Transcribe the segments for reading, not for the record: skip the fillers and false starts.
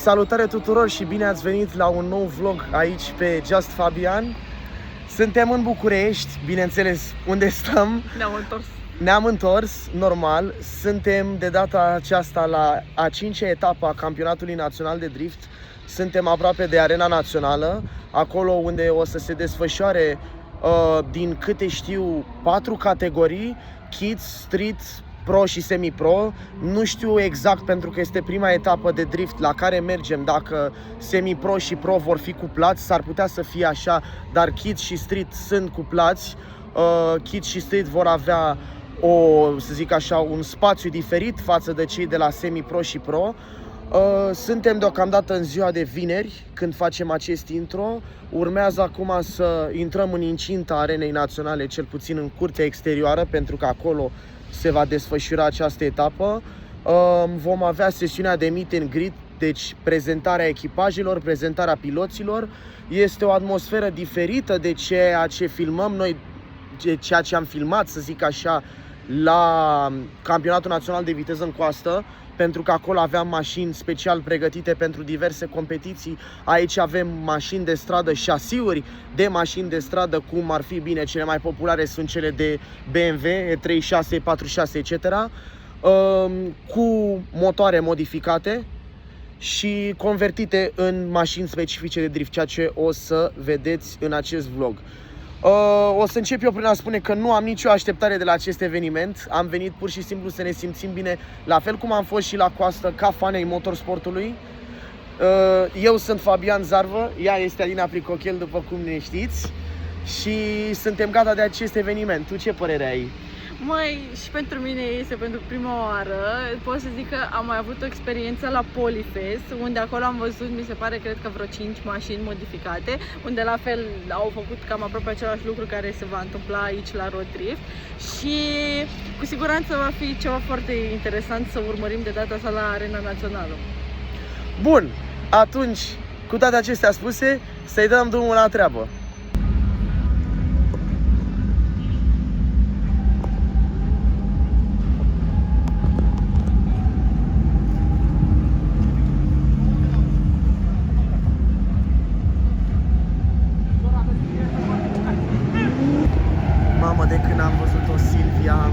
Salutare tuturor și bine ați venit la un nou vlog aici pe Just Fabian. Suntem în București, bineînțeles, unde stăm. Ne-am întors, normal. Suntem de data aceasta la a 5-a etapă a campionatului național de drift. Suntem aproape de Arena Națională, acolo unde o să se desfășoare, din câte știu, 4 categorii: Kids, Street, Pro și Semi-Pro. Nu știu exact, pentru că este prima etapă de drift la care mergem, dacă Semi-Pro și Pro vor fi cuplați. S-ar putea să fie așa, dar Kids și Street sunt cuplați. Kids și Street vor avea să zic așa, un spațiu diferit față de cei de la Semi-Pro și Pro. Suntem deocamdată în ziua de vineri când facem acest intro. Urmează acum să intrăm în incinta Arenei Naționale, cel puțin în curtea exterioară, pentru că acolo se va desfășura această etapă. Vom avea sesiunea de meet and greet, deci prezentarea echipajelor, prezentarea piloților. Este o atmosferă diferită de ceea ce filmăm noi, de ceea ce am filmat, să zic așa, la Campionatul Național de Viteză în Coastă, pentru că acolo aveam mașini special pregătite pentru diverse competiții. Aici avem mașini de stradă, șasiuri de mașini de stradă, cum ar fi, bine, cele mai populare sunt cele de BMW, E36, E46, etc. Cu motoare modificate și convertite în mașini specifice de drift, ceea ce o să vedeți în acest vlog. O să încep eu prin a spune că nu am nicio așteptare de la acest eveniment. Am venit pur și simplu să ne simțim bine, la fel cum am fost și la coastă, ca fanei motorsportului. Eu sunt Fabian Zarvă, ea este Alina Pricochel, după cum ne știți, și suntem gata de acest eveniment. Tu ce părere ai? Măi, și pentru mine este pentru prima oară. Pot să zic că am mai avut o experiență la Polyfest, unde acolo am văzut, mi se pare, cred că vreo 5 mașini modificate, unde la fel au făcut cam aproape același lucru care se va întâmpla aici la Road Drift. Și cu siguranță va fi ceva foarte interesant să urmărim de data asta la Arena Națională. Bun, atunci, cu toate acestea spuse, să-i dăm drumul la treabă. Mamă, de când am văzut-o, Silvia,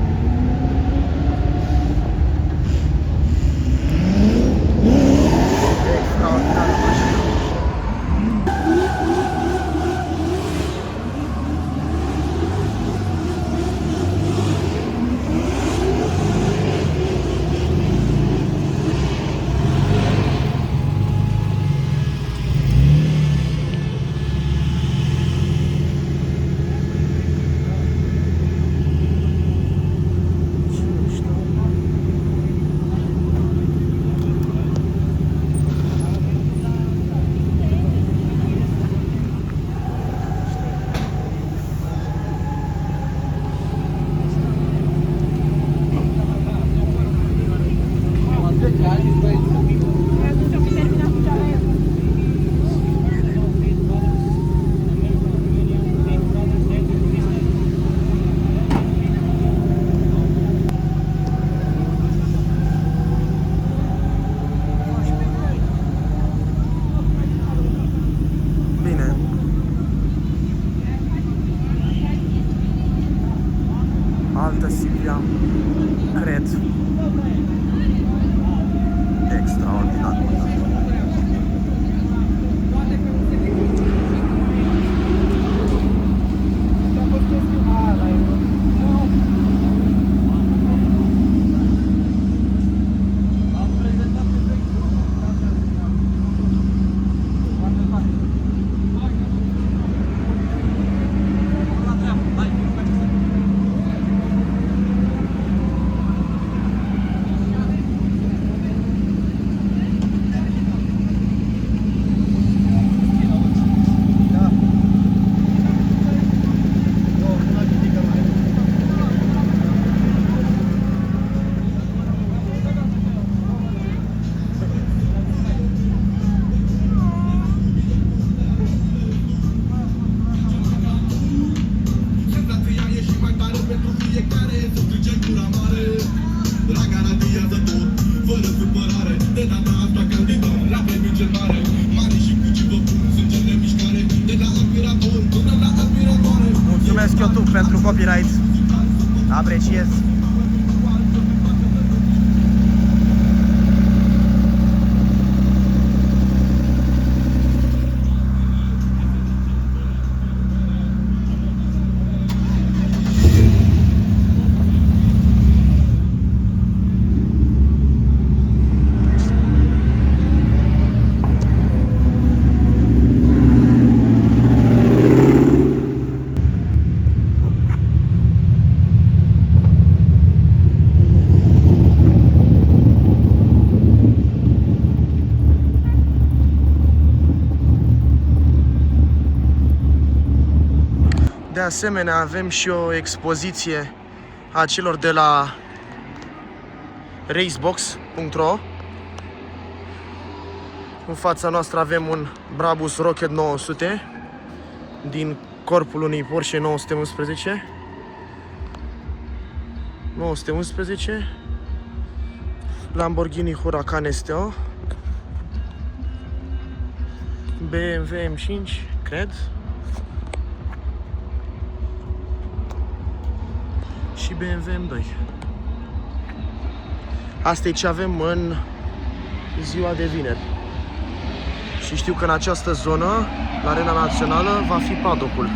extraordinară mașină. YouTube pentru copyright. Apreciez. De asemenea, avem și o expoziție a celor de la racebox.ro. În fața noastră avem un Brabus Rocket 900 din corpul unui Porsche 911, Lamborghini Huracan STO, BMW M5, cred, și BMW M2. Asta e ce avem în ziua de vineri. Și știu că în această zonă, la Arena Națională, va fi paddock-ul.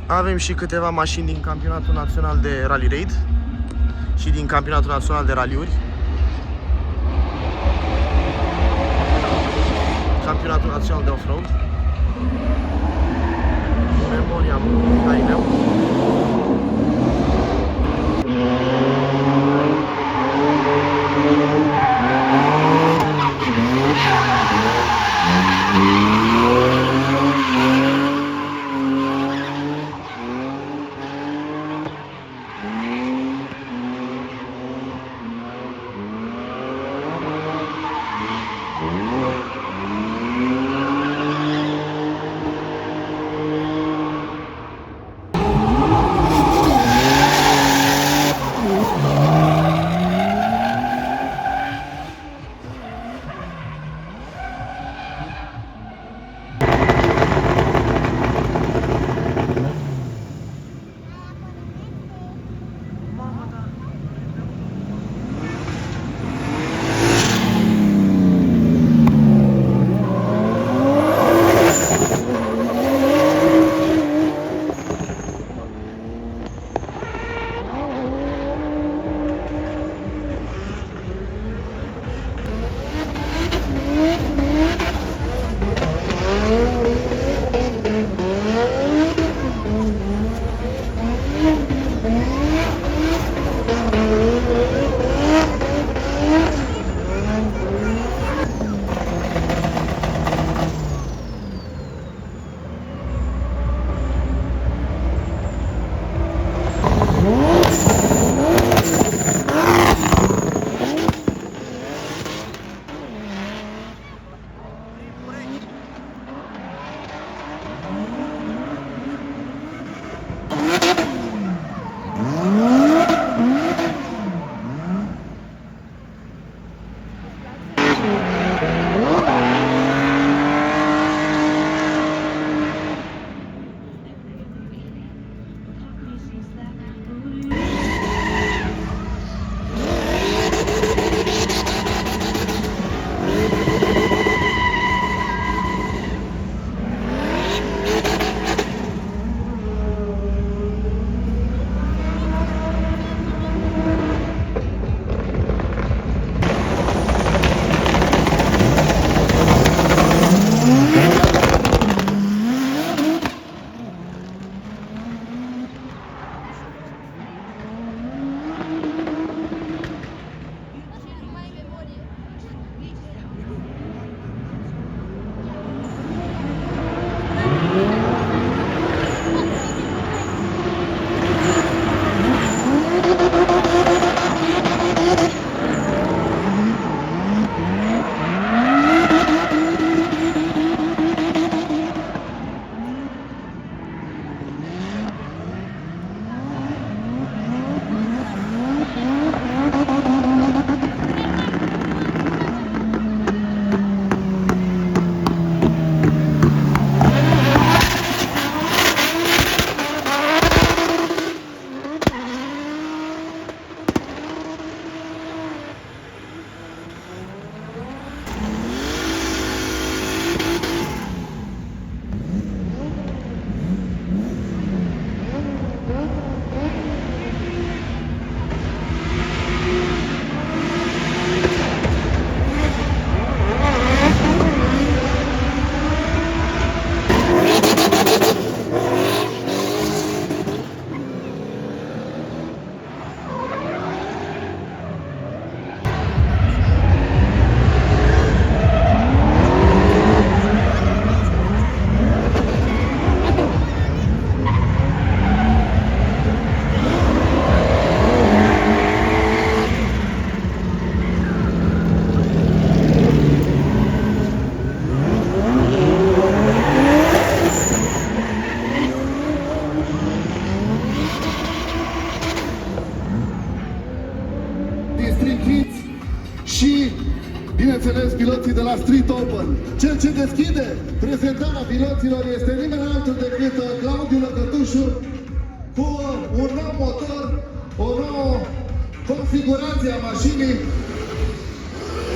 Avem și câteva mașini din Campionatul Național de Rally Raid și din Campionatul Național de Raliuri. Campionatul Național de Offroad. Memoria ai meu. Martin Fitz și, bineînțeles, piloții de la Street Open. Cel ce deschide prezentarea piloților este nimeni altul decât Claudiu Lăcătușu cu un nou motor, o nouă configurație a mașinii.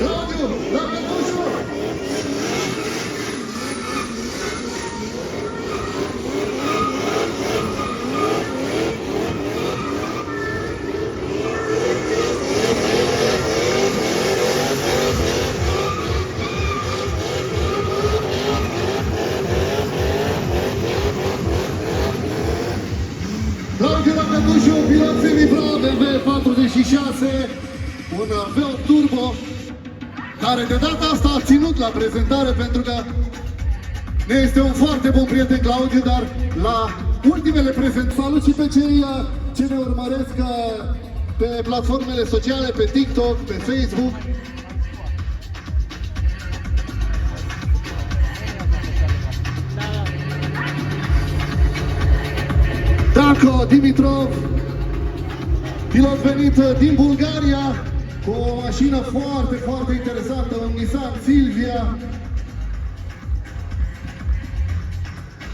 Claudiu Lăcătușu! Claudiu Lăcătușu, pilot semi-pro BMW 46, un V8 Turbo, care de data asta a ținut la prezentare pentru că ne este un foarte bun prieten Claudiu, dar la ultimele prezentări, salut și pe cei ce ne urmăresc pe platformele sociale, pe TikTok, pe Facebook. Danko Dimitrov, pilot venit din Bulgaria, cu o mașină foarte, foarte interesantă, un Nissan Silvia.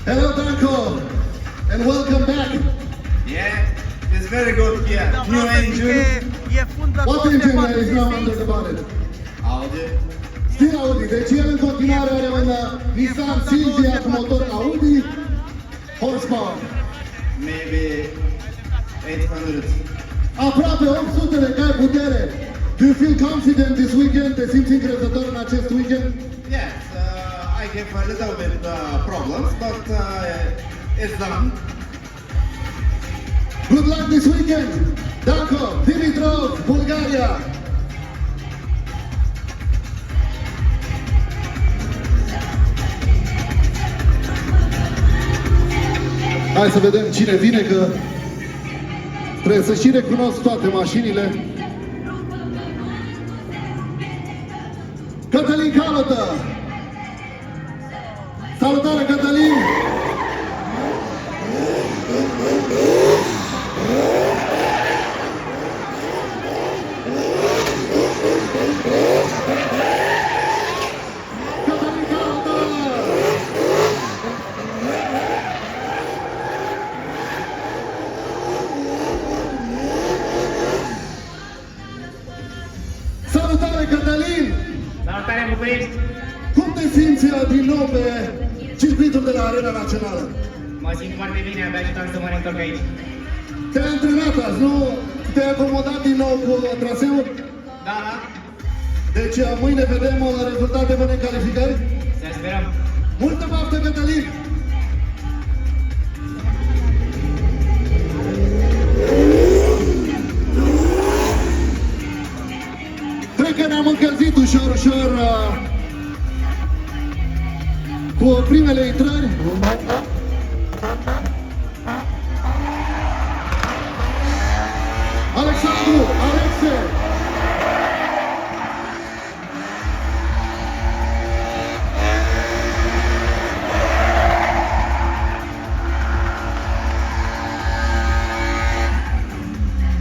Hello Danko, and welcome back. Yeah, it's very good. Yeah, new engine. What engine is now under the bonnet? Audi. Still Audi, deci el în continuare are un Nissan Silvia cu motor Audi, horsepower. Maybe 800. Aproape 800 de cai putere. Do you feel confident this weekend? Te simți încrezător în acest weekend? Yes, I have a little bit problems, but it's done. Good luck this weekend! Danko Dimitrov, Bulgaria! Hai să vedem cine vine, că trebuie să și recunosc toate mașinile. Cătălin Calotă! Salutare, Cătălin! Cătălin Calotă! Salutare, Cătălin! Salutare, București! Cum te simți din nou pe circuitul de la Arena Națională? Mă simt foarte bine, abia așteptam să mă reîntorc aici. Te-ai antrenat azi, nu? Te-ai acomodat din nou cu traseul? Da, da? Deci mâine vedem rezultate bune în calificări? Să sperăm. Multă baftă, Cătălin! Cred că ne-am încălzit ușor, ușor cu primele intrări. Alexandru, Alexe!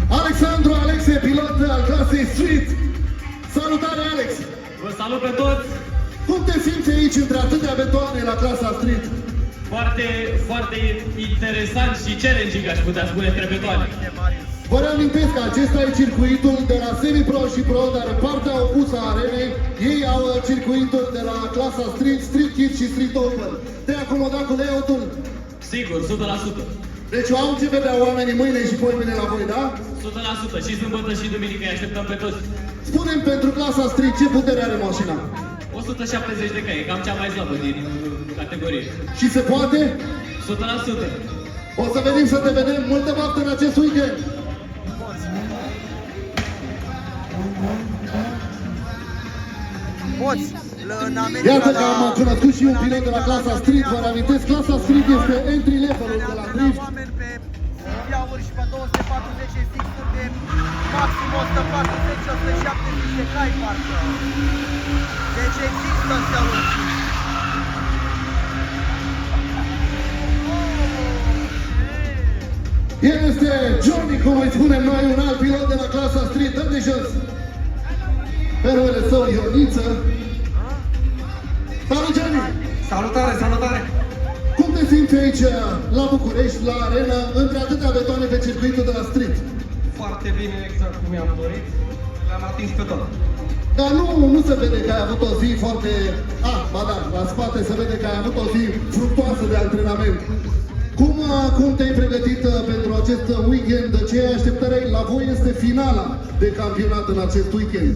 Alexandru, Alexe, pilot al clasei Street. Salutare, Alex! Vă salut pe toți! Cum te simți aici între atâtea betoane la clasa Street? Foarte, foarte interesant și challenging, aș putea spune, între betoane. Vă reamintesc că acesta e circuitul de la semi-pro și pro, dar în partea opusă a arenei, ei au circuitul de la clasa Street, Street Kids și Street Open. Te-ai acomodat cu layout-ul? Sigur, 100%. Deci au ce vedea oamenii mâine și poimâine la voi, da? 100%. Și sâmbătă și duminică îi așteptăm pe toți. Spune-mi pentru clasa Street ce putere are mașina? 170 de cai, cam cea mai slabă din categorie. Și se poate? 100%. O să venim să te vedem. Multă baftă în acest weekend! Poți. În America, Iată că am cunoscut și un pilot de la clasa Street. Vă reamintesc, clasa Street este entry level-ul de la drift. oameni pe Silvia-uri și pe 240 SX-uri de maxim 140 și 170 de cai, parcă. Deci există astea urși. El este Johnny, cum îi spunem noi, un alt pilot de la clasa Street. Dă de jos! pe numele său Ioniță. Salut, Gianni! Salutare, salutare! Cum te simți aici la București, la arenă, între atâtea betoane pe circuitul de la street? Foarte bine, exact cum mi-am dorit. Le-am atins pe tot. Dar nu se vede că ai avut o zi foarte... ba da, la spate se vede că ai avut o zi fructoasă de antrenament. Cum te-ai pregătit pentru acest weekend? Ce așteptări ai? La voi este finala de campionat în acest weekend.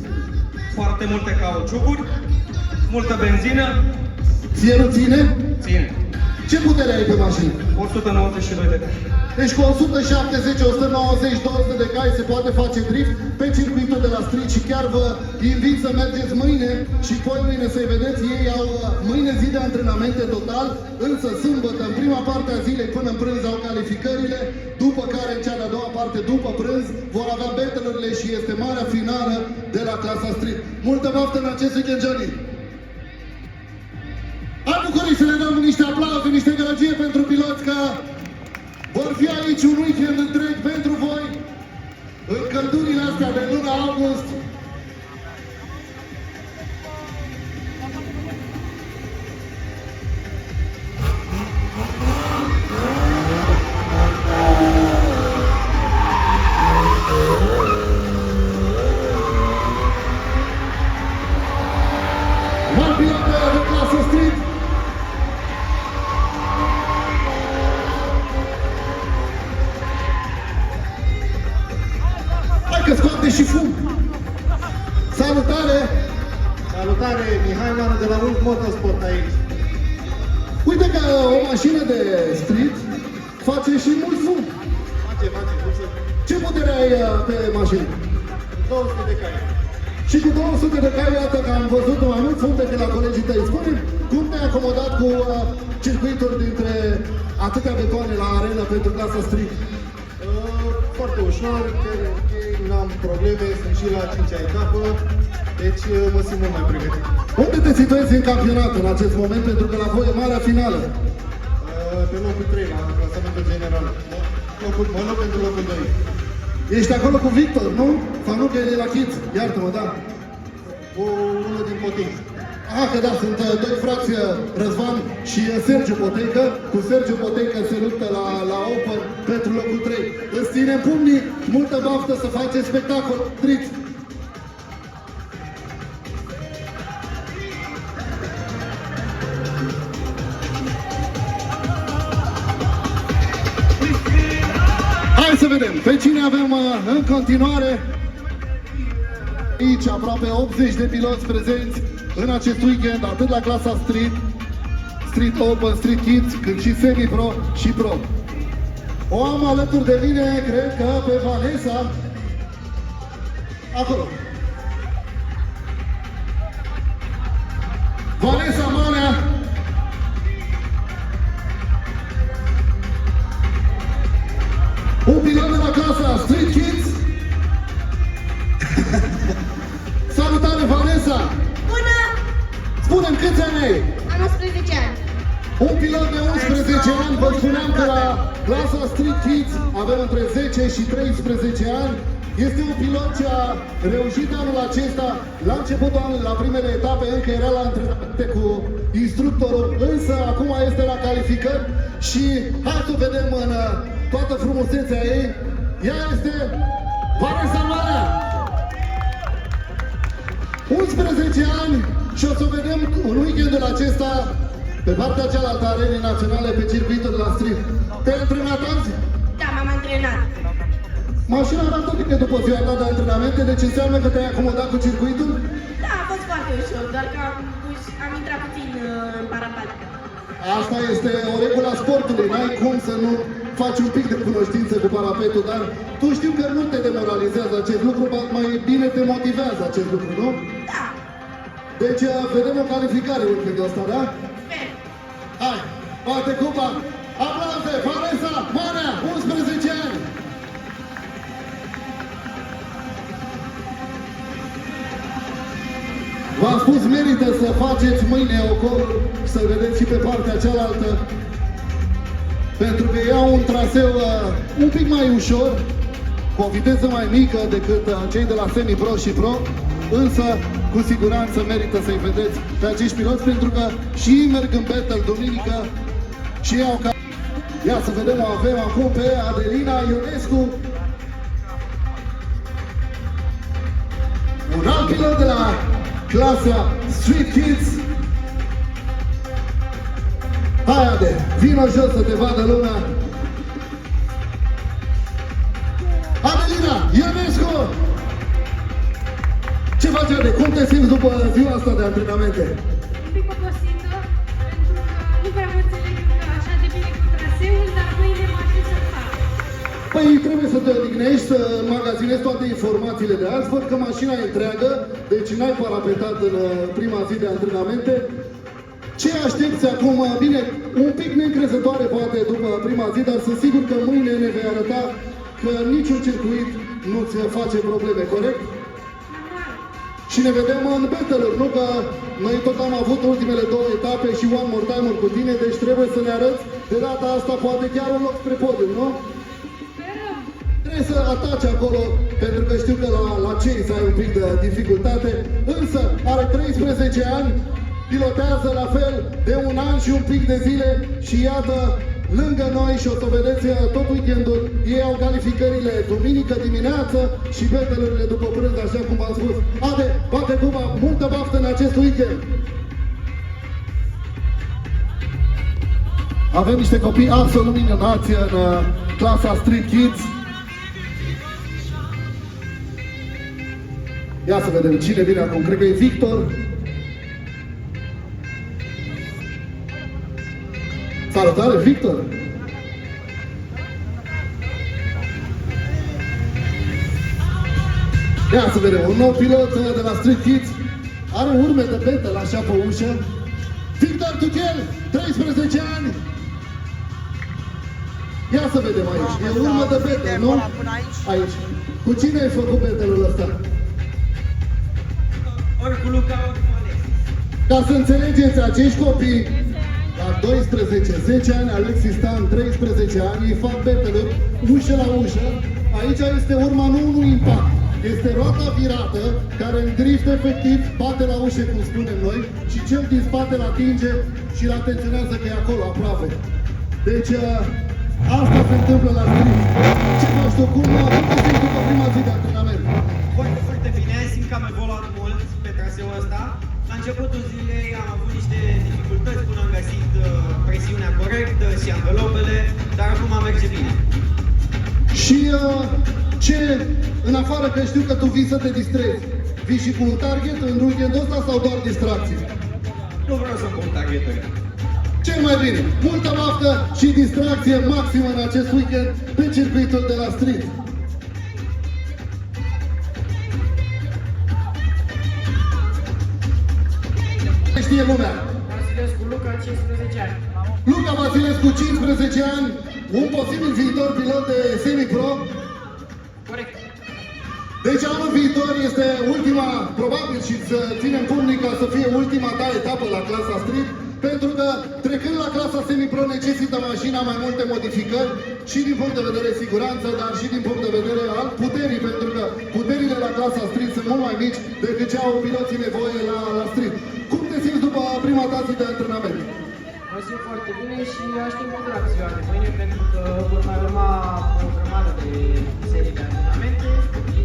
Foarte multe cauciucuri, multă benzină. Ție nu ține? Ține. Ce putere ai pe mașină? 192 de cai. Deci cu 170, 190, 200 de cai se poate face drift pe circuitul de la street și chiar vă invit să mergeți mâine și poi mâine să-i vedeți. Ei au mâine zi de antrenamente total, însă sâmbătă, în prima parte a zilei până în prânz au calificările, după care în cea de-a doua parte, după prânz, vor avea battle-urile și este marea finală de la clasa street. Multă baftă în acest weekend, Gianni! Hai București să le dăm niște aplauze, niște gălăgie pentru piloți că vor fi aici un weekend întreg pentru voi în căldurile astea de luna august. Mari pilote de clasă street. Că scoate și fum! Salutare! Salutare, Mihai Manu de la Mult Motorsport aici. Uite că o mașină de street face și mult fum. Face, cum să... Ce putere ai pe mașină? 200 de cai. Și cu 200 de cai, iată că am văzut mai mult fum decât la colegii tăi. Spune-mi, cum te-ai acomodat cu circuitul dintre atâtea betoane la arenă pentru clasa street? Foarte ușor, ok, n-am probleme, sunt și la 5-a etapă, deci mă simt mult mai pregătit. Unde te situezi în campionat în acest moment, pentru că la voi e marea finală? Pe locul 3, la clasamentul general. Mă loc pentru locul 2. Ești acolo cu Victor, nu? Fanuc e de la Kids, iartă-mă, da. Cu unul din Potin. Că da, sunt doi frați, Răzvan și Sergiu Poteică. Cu Sergiu Poteică se luptă la Open pentru locul 3. Îți ținem pumnii, multă baftă să faceți spectacol. Street! Hai să vedem pe cine avem în continuare. Aici aproape 80 de piloți prezenți în acest weekend, atât la clasa Street, Street Open, Street Kids, cât și Semi-Pro și Pro. O am alături de mine, cred că pe Vanessa, acolo. Vanessa Manea. Un pilot de la clasa Street Kids. Salutare, Vanessa! Bună! Spune-mi câți ani ai? Am 11 ani. Un pilot de 11 ani, vă spuneam că la clasa Street Kids avem între 10 și 13 ani. Este un pilot ce a reușit anul acesta, la începutul anului, la primele etape, încă era la antrenamente cu instructorul, însă acum este la calificări și hai să vedem în toată frumusețea ei. Ea este Vanessa Manea! 11 ani și o să vedem în weekendul acesta pe partea cealaltă a arenei naționale pe circuitul de la street. Te-ai antrenat azi? Da, m-am antrenat. Mașina arată bine după ziua ta de antrenamente, deci înseamnă că te-ai acomodat cu circuitul? Da, a fost foarte ușor, doar că am intrat puțin în parapet. Asta este o regulă a sportului, n-ai cum să nu faci un pic de cunoștință cu parapetul, dar tu știu că nu te demoralizează acest lucru, mai bine te motivează acest lucru, nu? Da. Deci vedem o calificare weekendul ăsta, da? Sper. Hai, bate cupa! Aplauze, Vanessa Manea, 11 ani! V-am spus, merită să faceți mâine ocolul, să vedeți și pe partea cealaltă, pentru că iau un traseu un pic mai ușor, cu o viteză mai mică decât cei de la Semi-Pro și Pro, însă cu siguranță merită să-i vedeți pe acești piloți pentru că și ei merg în battle duminică și ei au ca... Ia să vedem, o avem acum pe Adelina Ionescu, un alt pilot de la clasa Street Kids. Hai, Ade, vino jos să te vadă lumea. Adelina Ionescu! Ce faci, Ade? Cum te simți după ziua asta de antrenamente? Un pic obosită, pentru că nu prea mă înțeleg așa de bine cu traseul, dar mâine mă aștept să fac. Păi trebuie să te odihnești, să magazinezi toate informațiile de azi. Văd că mașina e întreagă, deci n-ai parapetat în prima zi de antrenamente. Ce aștepți acum? Bine, un pic neîncrezătoare poate după prima zi, dar sunt sigur că mâine ne vei arăta că niciun circuit nu-ți face probleme, corect? Și ne vedem în battle-uri, nu? Că noi tot am avut ultimele 2 etape și one more time-uri cu tine, deci trebuie să ne arăți de data asta poate chiar un loc spre podium, nu? Trebuie să ataci acolo, pentru că știu că la Chase ai un pic de dificultate, însă are 13 ani, pilotează la fel de un an și un pic de zile și iată, lângă noi și o să vedeți tot weekendul, ei au calificările duminică dimineață și battle-urile după prânz, așa cum v-am spus. Ade, bate cuba, multă baftă în acest weekend! Avem niște copii absolut minunați în clasa Street Kids. Ia să vedem cine vine acum, cred că e Victor. Salutare, Victor! Ia să vedem, un nou pilot de la Street Kids. Are urme de battle așa pe ușă. Victor Tuchel, 13 ani! Ia să vedem aici, e urmă de battle, nu? Aici. Cu cine ai făcut battle-ul ăsta? Ori cu Luca, ori cu Alexis. Ca să înțelegeți, acești copii la 12, 10 ani, Alexis Stan, 13 ani, ei fac battle-uri ușă la ușă. Aici este urma nu unui impact, este roata virată care în drift efectiv bate la ușă, cum spunem noi, și cel din spate îl atinge și îl atenționează că e acolo, aproape. Deci asta se întâmplă la drift. Ce faci tu? Cum te simți după prima zi de antrenament? Foarte, foarte bine, simt că am evoluat mult pe traseul ăsta. La începutul zilei am avut niște dificultăți până am găsit presiunea corectă și anvelopele, dar acum merge bine. Și ce, în afară că știu că tu vii să te distrezi, vii și cu un target în weekendul ăsta sau doar distracții? Nu vreau să pun targeturi. Cel mai bine, multă baftă și distracție maximă în acest weekend pe circuitul de la Street. Știe lumea. Vasilescu Luca, 15 ani. Luca Vasilescu, 15 ani, un posibil viitor pilot de semi-pro. Corect. Deci anul viitor este ultima, probabil și să ținem pumnic ca să fie ultima ta etapă la clasa Street, pentru că trecând la clasa semi-pro necesită mașina mai multe modificări și din punct de vedere siguranță, dar și din punct de vedere al puterii, pentru că puterile la clasa Street sunt mult mai mici decât ce au piloții nevoie la Street. Cum te simți după prima ta zi de antrenament? Mă simt foarte bine și aștept cu drag ziua de mâine pentru că vor mai urma o grămadă de serii de antrenamente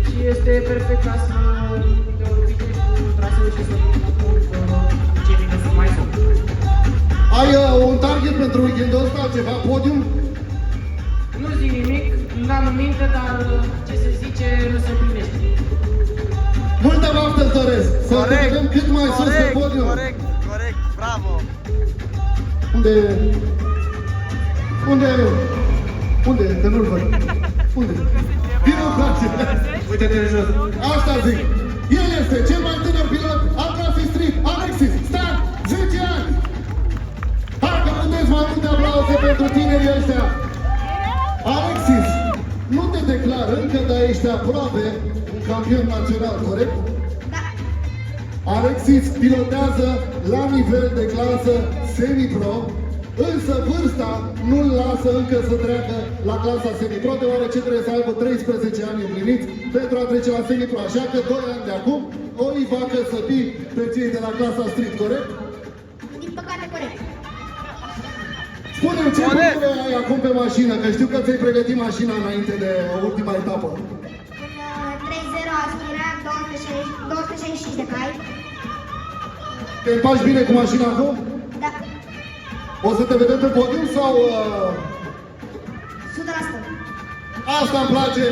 și este perfect ca să te odihnești cu traseul și să urc ce bine să mai sunt. Ai un target pentru weekendul ăsta, ceva podium? Nu zic nimic, n-am în minte, dar ce se zice nu se împlinește. Multă baftă îți doresc! Să te vedem cât mai sus pe podium! Corect, bravo! Unde? Că nu-l văd. Unde? Vino în place! Uite-te de jos. Asta zic! El este cel mai tânăr pilot al clasei Street, Alexis Stan, 10 ani! Hai că puteți mai multe aplauze pentru tinerii ăștia! Alexis, nu te declar încă, dar ești aproape un campion național, corect? Da. Alexis pilotează la nivel de clasă semi-pro, însă vârsta nu-l lasă încă să treacă la clasa semi-pro, deoarece trebuie să aibă 13 ani împliniți pentru a trece la semi-pro. Așa că 2 ani de acum o facă să fii pe cei de la clasa street, corect? Din păcate, corect. Spune-mi ce bucură ai acum pe mașină, că știu că ți-ai pregătit mașina înainte de ultima etapă. În 3-0 aspirat, 265 de cai. Te împaci bine cu mașina acum? Da, O să te vedem pe podium sau... 100%. Asta îmi place,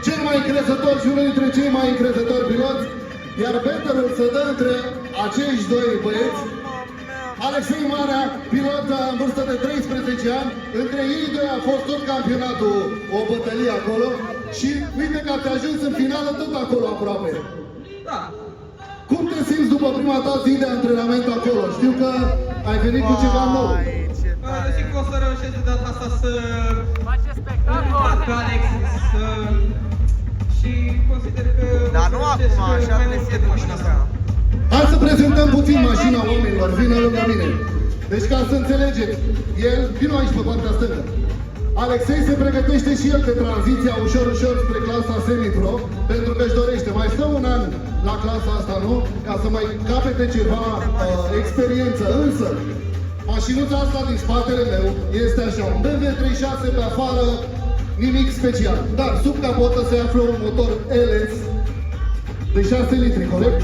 cel mai încrezător și unul dintre cei mai încrezători piloți, iar beterul se dă între acești doi băieți. Alexei Marea, pilot în vârstă de 13 ani, între ei doi a fost tot campionatul, o bătălie acolo și uite că ați ajuns în finală tot acolo aproape. Da. Cum te simți după prima ta zi de antrenament acolo? Știu că ai venit cu ceva nou. Eu zic că o să reușesc de data asta să fac pe Alex și consider că... Dar nu acum, așa trebuie să fie mașina asta. Hai să prezentăm puțin mașina oamenilor, vină lângă mine. Deci ca să înțelegeți, el, vină aici pe partea stângă. Alexei se pregătește și el de tranziția ușor spre clasa semi-pro, pentru că își dorește. Mai stă un an la clasa asta, nu? Ca să mai capete ceva experiență. Însă, mașinuța asta din spatele meu este așa, un BMW 36 pe afară, nimic special. Dar sub capotă se află un motor LS de 6 litri, corect?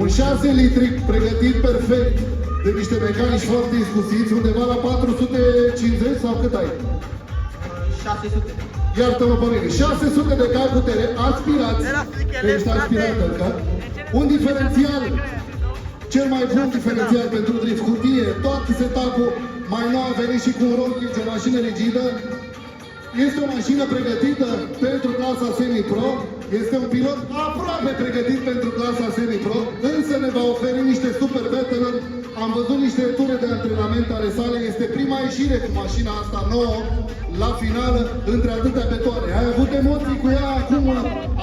Un 6 litri pregătit perfect de niște mecanici foarte iscusiți, undeva la 450 sau cât ai? 600. Iartă-mă pe mine, 600 de cai putere, aspirați, că ești aspirat, că un diferențial, cel mai bun diferențial pentru drift, cutie, tot setup-ul, mai nou a venit și cu un roll-cage, o mașină rigidă. Este o mașină pregătită pentru clasa semi-pro, este un pilot aproape pregătit pentru clasa semi-pro, însă ne va oferi niște super veteran. Am văzut niște ture de antrenament ale sale, este prima ieșire cu mașina asta nouă la finală între atâtea betoane. Ai avut emoții cu ea acum,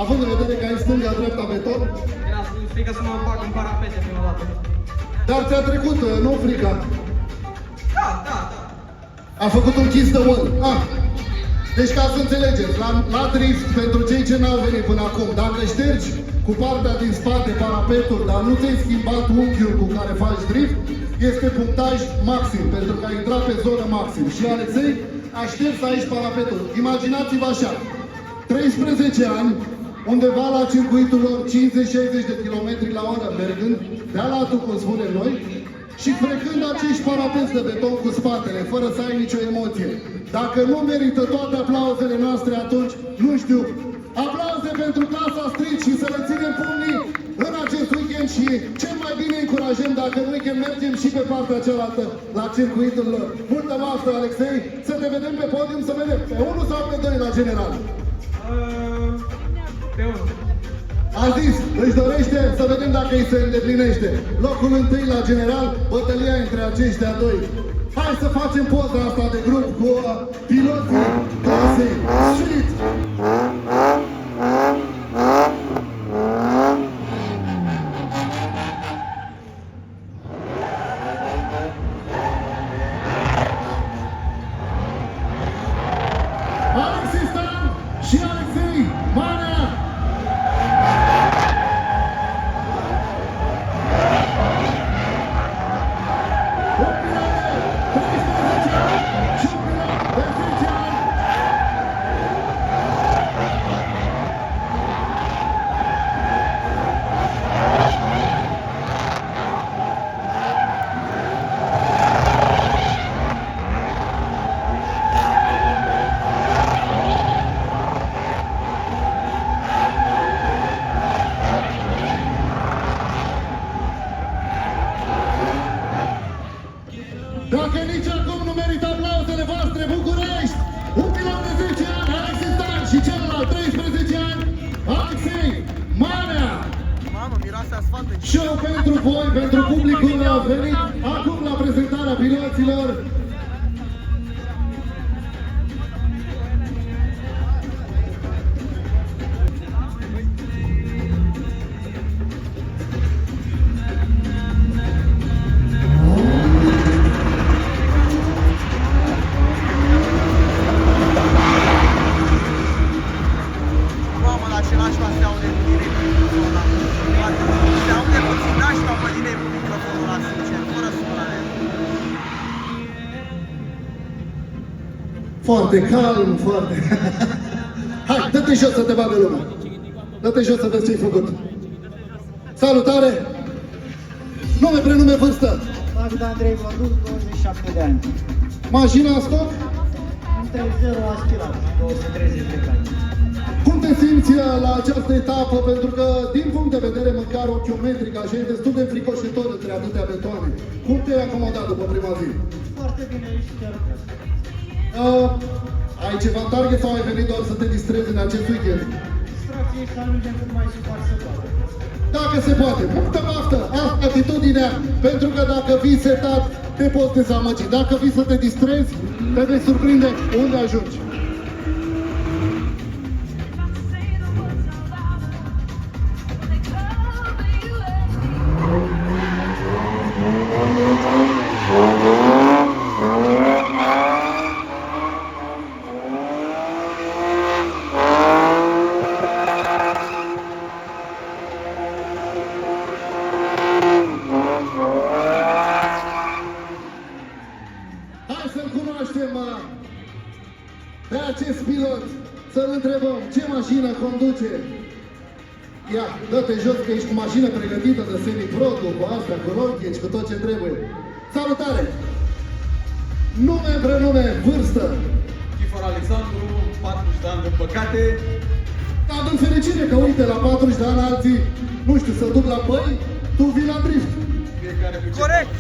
având în vedere că ai stânga-dreapta beton? Era frică să mă fac în parapete prima dată. Dar ți-a trecut, nu frica? Da. A făcut un kiss the wall. Deci ca să înțelegeți, la drift, pentru cei ce n-au venit până acum, dacă ștergi cu partea din spate parapetul, dar nu ți-ai schimbat unghiul cu care faci drift, este punctaj maxim, pentru că ai intrat pe zonă maxim. Și Alexei a șters aici parapetul. Imaginați-vă așa, 13 ani, undeva la circuitul lor 50-60 de km la oră mergând, de-a latul, cum spunem noi, și frecând acești parapeți de beton cu spatele, fără să ai nicio emoție. Dacă nu merită toate aplauzele noastre, atunci, nu știu, aplauze pentru clasa street și să le ținem pumnii în acest weekend și cel mai bine încurajăm dacă în weekend mergem și pe partea cealaltă, la circuitul lor. Multă baftă, Alexei, să te vedem pe podium, să vedem pe 1 sau pe 2 la general. Pe 1. A zis, își dorește să vedem dacă îi se îndeplinește. Locul întâi la general, bătălia între aceștia doi. Hai să facem poza asta de grup cu piloții clasei Street. Alexei Stan și Alexei Marea. Dacă nici acum nu merită aplauzele voastre, București! Un pilot de 10 ani, Alexei Stan, și celălalt 13 ani, Alexei Marea! Mamă, miroase asfalt în Show pentru voi, pentru publicul a venit acum la prezentarea piloților. Mamă, la ce nașpa se aude în direct. Se aude Foarte calm, foarte... Hai, dă-te jos să te vadă lumea. Dă-te jos să vezi ce-ai făcut. Salutare! Nume, prenume, vârstă. David Andrei Vlăduț, 27 de ani. Mașina stoc? Între 0 aspirat, 230 de cani. Cum te simți la această etapă? Pentru că, din punct de vedere măcar ochiometric, așa e destul de fricoșitor între atâtea betoane. Cum te-ai acomodat după prima zi? Foarte bine și chiar bine. Ai ceva target sau ai venit doar să te distrezi în acest weekend? Distracție și ajungem cât mai supar să poate. Dacă se poate, multă baftă, asta atitudinea, pentru că dacă vii setat, te poți dezamăgi. Dacă vii să te distrezi, te vei surprinde unde ajungi. Hai să-l cunoaștem pe acest pilot, să-l întrebăm ce mașină conduce. Ia, dă-te jos că ești cu mașină pregătită de semi-pro, cu astea, cu rocheci, cu tot ce trebuie. Salutare! Nume, prenume, vârstă. Cifor Alexandru, 40 de ani din păcate. Dar din fericire că uite, la 40 de ani alții, nu știu, să duc la băi, tu vii la drift. Fiecare cu Corect!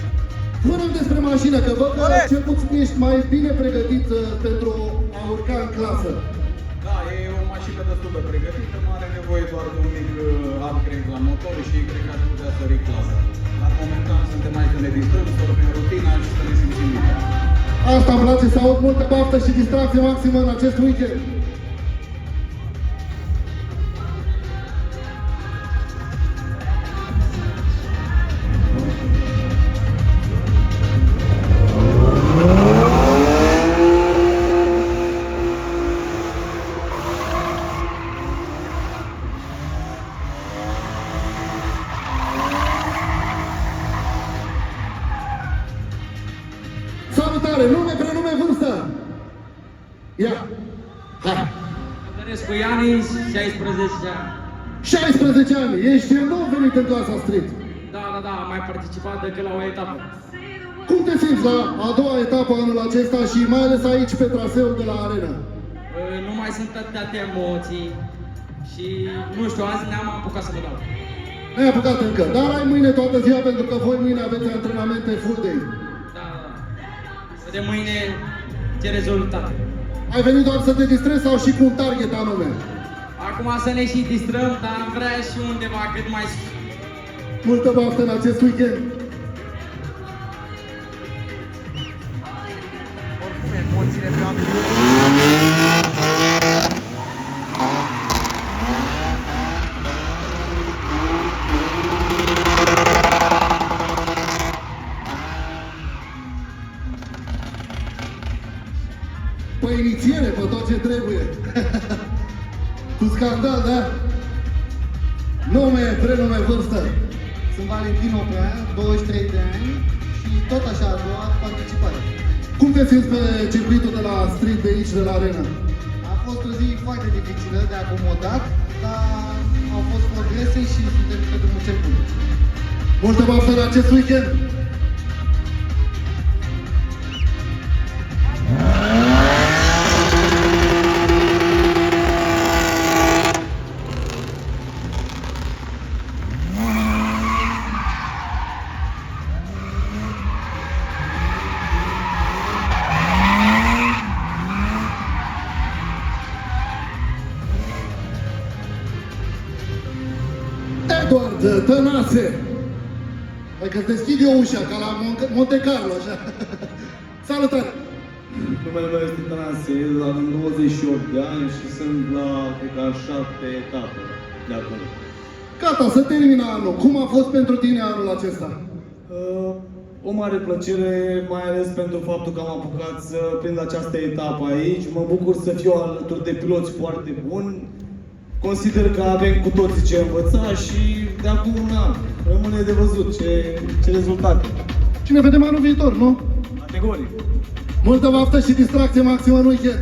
Spune-mi despre mașină, că văd că cel puțin ești mai bine pregătit pentru a urca în clasă. Da, e o mașină destul de pregătită, nu are nevoie doar de un mic upgrade la motor și cred că aș putea sări clasa. Dar momentan suntem mai să ne distrăm, să vorbim rutina și să ne simțim bine. Asta îmi place să aud multă baftă și distracție maximă în acest weekend. Salutare! Nume, prenume, vârstă! Ia! Hai! Cătărescu Ianis, 16 ani. 16 ani! Ești nou venit în clasa street. Da, am mai participat decât la o etapă. Cum te simți la a doua etapă anul acesta și mai ales aici pe traseul de la arena? Nu mai sunt atâtea emoții și, nu știu, azi ne-am apucat să mă dau. N-ai apucat încă, dar ai mâine toată ziua pentru că voi mâine aveți antrenamente full day. Da. De mâine ce rezultat. Ai venit doar să te distrezi sau și cu un target anume? Acum să ne și distrăm, dar am vrea și undeva cât mai sus. Multă baftă în acest weekend! Oricum, emoțiile pe oameni. Pe inițiere, pe tot ce trebuie. Cu scandal, da? Nume, prenume, vârstă. Sunt Valentin Oprea, 23 de ani și tot așa a doua participare. Cum te simți pe circuitul de la street de aici, de la arena? A fost o zi foarte dificilă de acomodat, dar au fost progrese și suntem pe drumul cel bun. Multă baftă în acest weekend! Eduard Tănase! Hai că-ți deschid eu ușa, ca la Monte Carlo, așa. Salutare! Numele meu este Tănase, am 28 de ani și sunt la, cred că, a 7 etapă de acum. Gata, să termină anul. Cum a fost pentru tine anul acesta? O mare plăcere, mai ales pentru faptul că am apucat să prind această etapă aici. Mă bucur să fiu alături de piloți foarte buni. Consider că avem cu toții ce învăța și de acum un an rămâne de văzut ce rezultate. Și ne vedem anul viitor, nu? Categoric. Multă baftă și distracție maximă în weekend.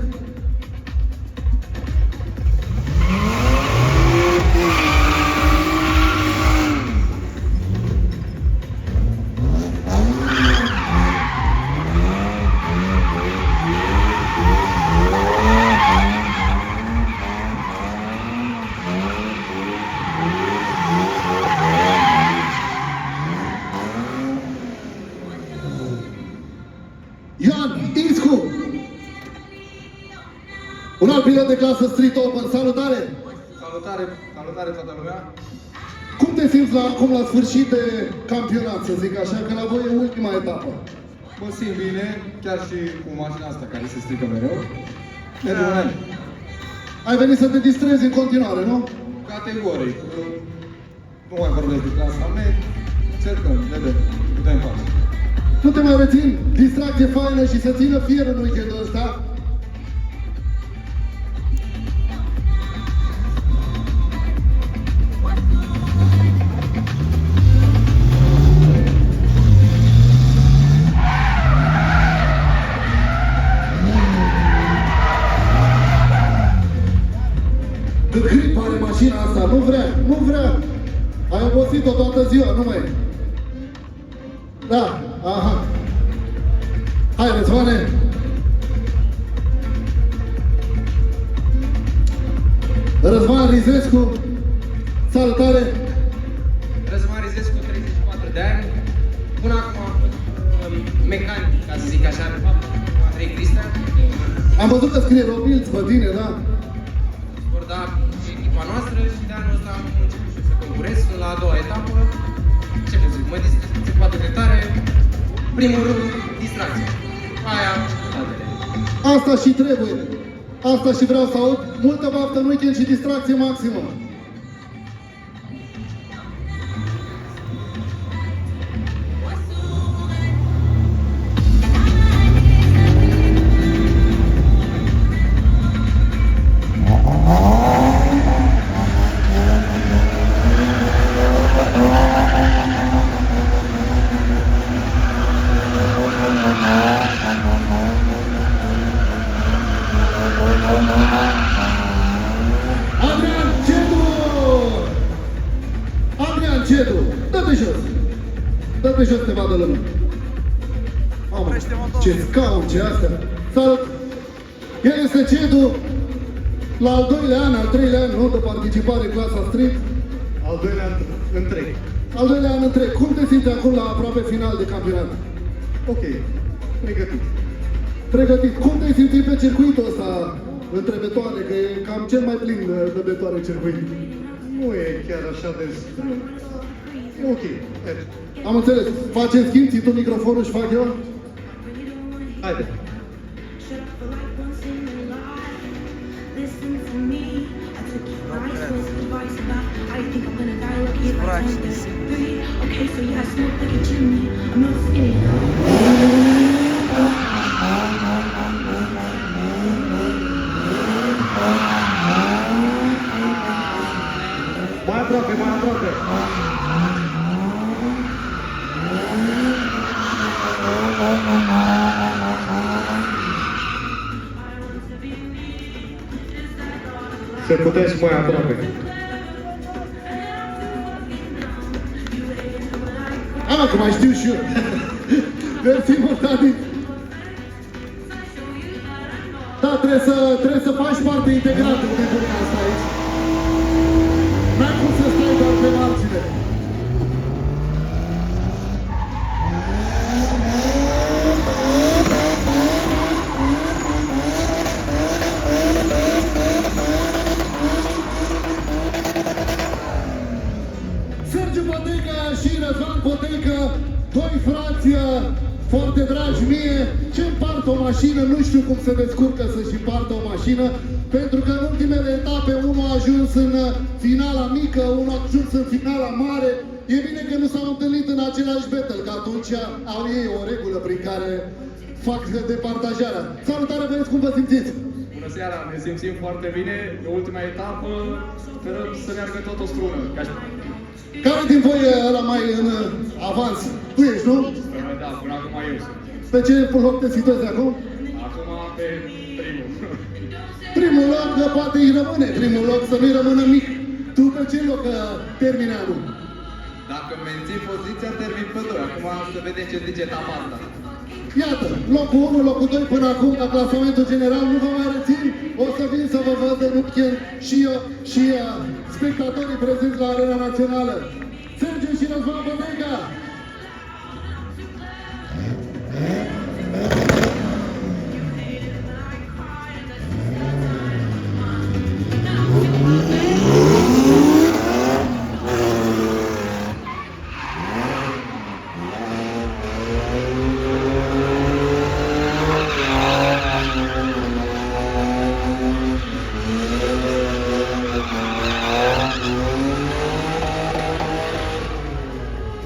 Ioan Iscu, un alt pilot de clasă Street Open, salutare! Salutare toată lumea! Cum te simți acum la sfârșit de campionat, să zic așa, că la voi e ultima etapă? Mă simt bine, chiar și cu mașina asta care se strică mereu. Mergem înainte. Ai venit să te distrezi în continuare, nu? Categoric. Nu mai vorbesc de clasa mea. Încercăm, vedem, putem face. Nu te mai rețin, distracție faină și să țină fier în weekendul ăsta. De grip are mașina asta, nu vrea. Ai obosit-o toată ziua, nu mai. Da, aha. Hai, Răzvane. Răzvan Rizescu, salutare. Răzvan Rizescu, 34 de ani. Până acum am fost mecanic, ca să zic așa, de fapt, cu Andrei Cristian. Am văzut că scrie Robilț pe tine, da? Da, echipa noastră și de anul ăsta am început și să concurez la a doua etapă. Ce vă zic, mă distrez se poate de tare. Primul rând, distracție. Aia, altele. Asta și trebuie. Asta și vreau să aud. Multă baftă în weekend și distracție maximă. Dă-te jos, te vadă lumea. Mamă, ce scaun, ce astea. Salut! El este Cedu, la al doilea an, al treilea an, nu, de participare în clasa Street. Al doilea întreg. Al doilea an întreg. Cum te simți acum la aproape final de campionat? Ok, pregătit. Pregătit. Cum te-ai simțit pe circuitul ăsta între betoane, că e cam cel mai plin de betoane circuit? Nu e chiar așa de... E ok, merge. Am înțeles. Facem schimb, ții tu microfonul și fac eu? Haide. Mai aproape, mai aproape. Se putea și mai aproape. Că mai știu și eu. Mersi mult, Adi. Da, trebuie să faci parte integrată din lumea asta aici. N-ai cum să stai doar pe margine. Sergiu Poteca și Răzvan Poteca, doi frați foarte dragi mie, ce împart o mașină, nu știu cum se descurcă să-și împartă o mașină, pentru că în ultimele etape unul a ajuns în finala mică, unul a ajuns în finala mare. E bine că nu s-au întâlnit în același battle, că atunci au ei o regulă prin care fac departajarea. Salutare, băieți, cum vă simțiți? Bună seara, ne simțim foarte bine. Pe ultima etapă sperăm să meargă tot o strună. Care din voi e ăla mai în avans? Tu ești, nu? Da, până acum eu sunt. Pe ce loc te situezi acum? pe primul. Primul loc poate îi rămâne, primul loc să nu-i rămână mic. Tu pe ce loc termini anul? Dacă menții poziția, termin pe 2. Acum să vedem ce zice etapa asta. Iată, locul 1, locul 2 până acum la clasamentul general nu vă mai rețin. O să vin să vă văd în weekend și eu și spectatorii prezenți la Arena Națională. Sergiu și Răzvan Bădega!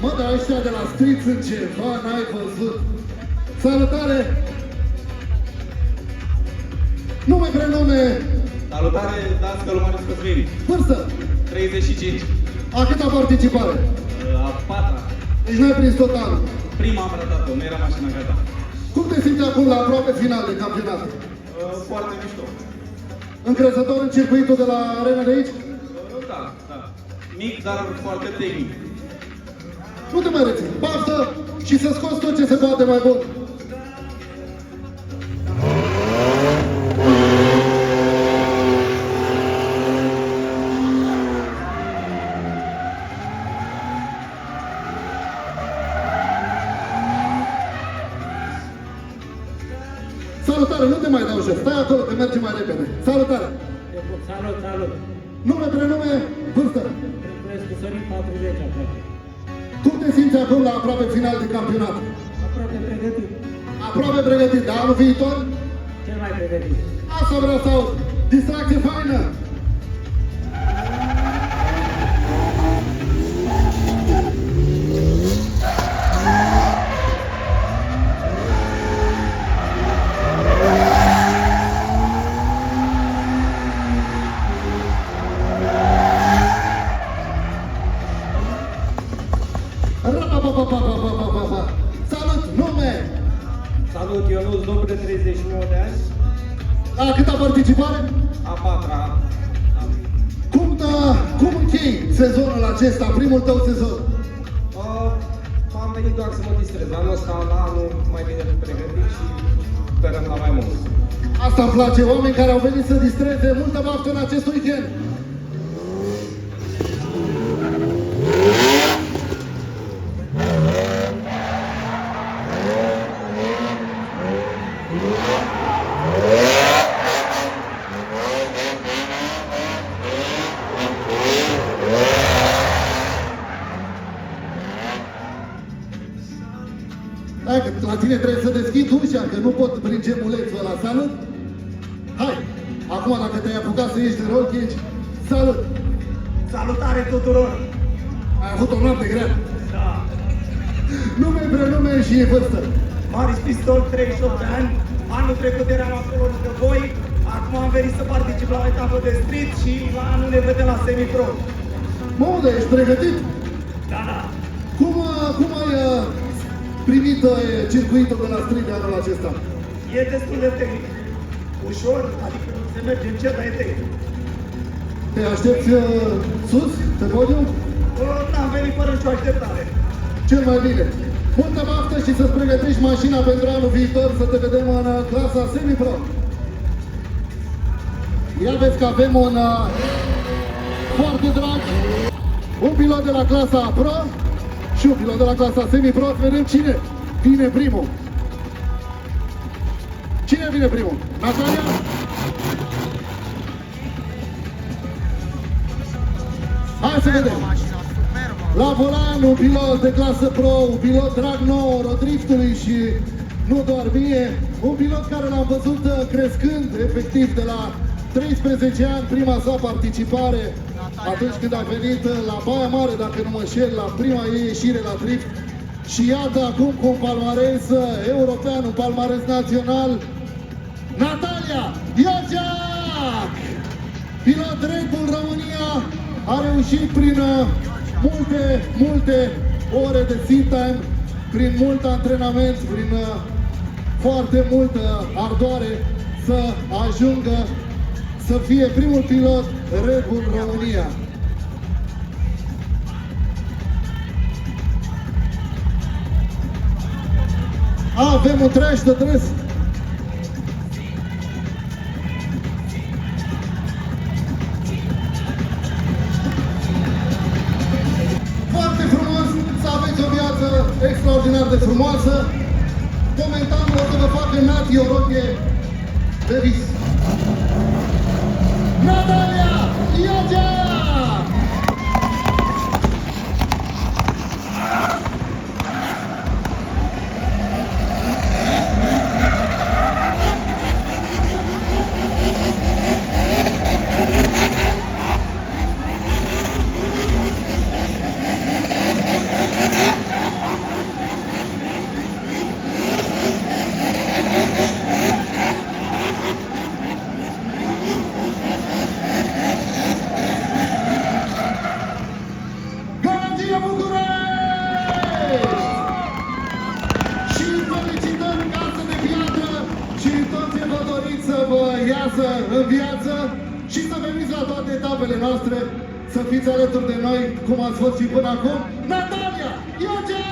Mă, dar ăștia de la Street sunt ceva, n-ai văzut. Salutare! Nume, prenume! Salutare, dascălul Marius Cosmin. Vârstă! 35. A câta participare? A 4-a. Deci n-ai prins totalul. Prima am ratat-o, nu era mașina gata. Cum te simți acum la aproape final de campionat? Foarte mișto. Încrezător în circuitul de la arena de aici? Da, da. Mic, dar foarte tehnic. Nu te mai rețin. Baftă și să scoți tot ce se poate mai bun. Salutare, nu te mai dau jos. Stai acolo, că merge mai repede. Salutare! Salut, salut! Nume, prenume, vârstă. Trebuiesc Sorin 40 aproape. Cum te simți acum la aproape final de campionat? Aproape pregătit. Aproape pregătit, dar anul viitor? Cel mai pregătit. Asta vreau să aud. Distracție faină! Salut, nume! Salut, Ionuț, domn de 39 de ani. La câta participare? A 4-a. Cum închei sezonul acesta, primul tău sezon? Am venit doar să mă distrez. Anul ăsta, la anul mai bine pregătit și sperăm la mai mult. Asta îmi place, oameni care au venit să distreze. Multă baftă în acest weekend! Hai, că la tine trebuie să deschid ușa, că nu pot prin gemulețul ăla. Salut! Hai! Acum, dacă te-ai apucat să ieși de roll cage, salut! Salutare tuturor! Ai avut o noapte grea. Da. Nume, prenume și vârstă. Marius Pistol, 38 de ani. Anul trecut eram acolo lângă voi. Acum am venit să particip la o etapă de street și la anul ne vedem la semi-pro. Mă, unde ești pregătit? Da, da. Cum ai primit circuitul de la street de anul acesta? E destul de tehnic. Ușor, adică se merge încet, dar e tehnic. Te aștepți sus, pe podium? N-am venit fără nicio așteptare. Cel mai bine. Multă baftă și să-ți pregătești mașina pentru anul viitor, să te vedem în clasa semi-pro. Ia vezi că avem un foarte drag, un pilot de la clasa pro și un pilot de la clasa semi-pro. Vedem cine vine primul. Cine vine primul? Natalia? Hai să vedem. La volan, un pilot de clasă pro, un pilot drag nou rodriftului și nu doar mie, un pilot care l-am văzut crescând efectiv de la 13 ani, prima sa participare, atunci când a venit la Baia Mare, dacă nu mă înșel, la prima ei ieșire la drift. Și iată acum cu un palmares european, un palmares național, Natalia Iojac! Pilot Red Bull România, a reușit prin multe ore de seat time, prin mult antrenament, prin foarte multă ardoare, să ajungă să fie primul pilot Red Bull România. Avem un trash de dres. Foarte frumos, să aveți o viață extraordinar de frumoasă. Momentan o să vă facă Nati o rochie de vis. Natalia Iogea! În viață și să veniți la toate etapele noastre, să fiți alături de noi, cum ați fost și până acum. Natalia Iogea!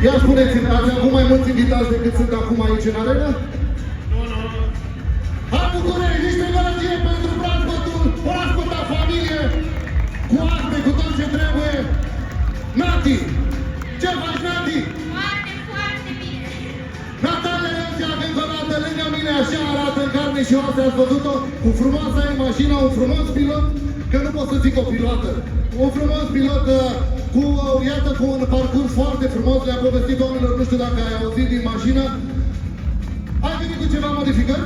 Ia spuneți-mi, ați avut mai mulți invitați decât sunt acum aici în arenă? Nu. Hai București, niște gălăgie pentru proaspătul, proaspăta familie, cu acte, cu tot ce trebuie. Nati! Ce faci, Nati? Foarte bine! Natalia Iogea, încă o dată lângă mine, așa arată în carne și oase, ați văzut-o? Cu frumoasa ei mașină, un frumos pilot, că nu pot să zic o pilotă. Un frumos pilot iată, cu un parcurs foarte frumos, le-a povestit oamenilor, nu știu dacă ai auzit din mașină. Ai venit cu ceva modificări?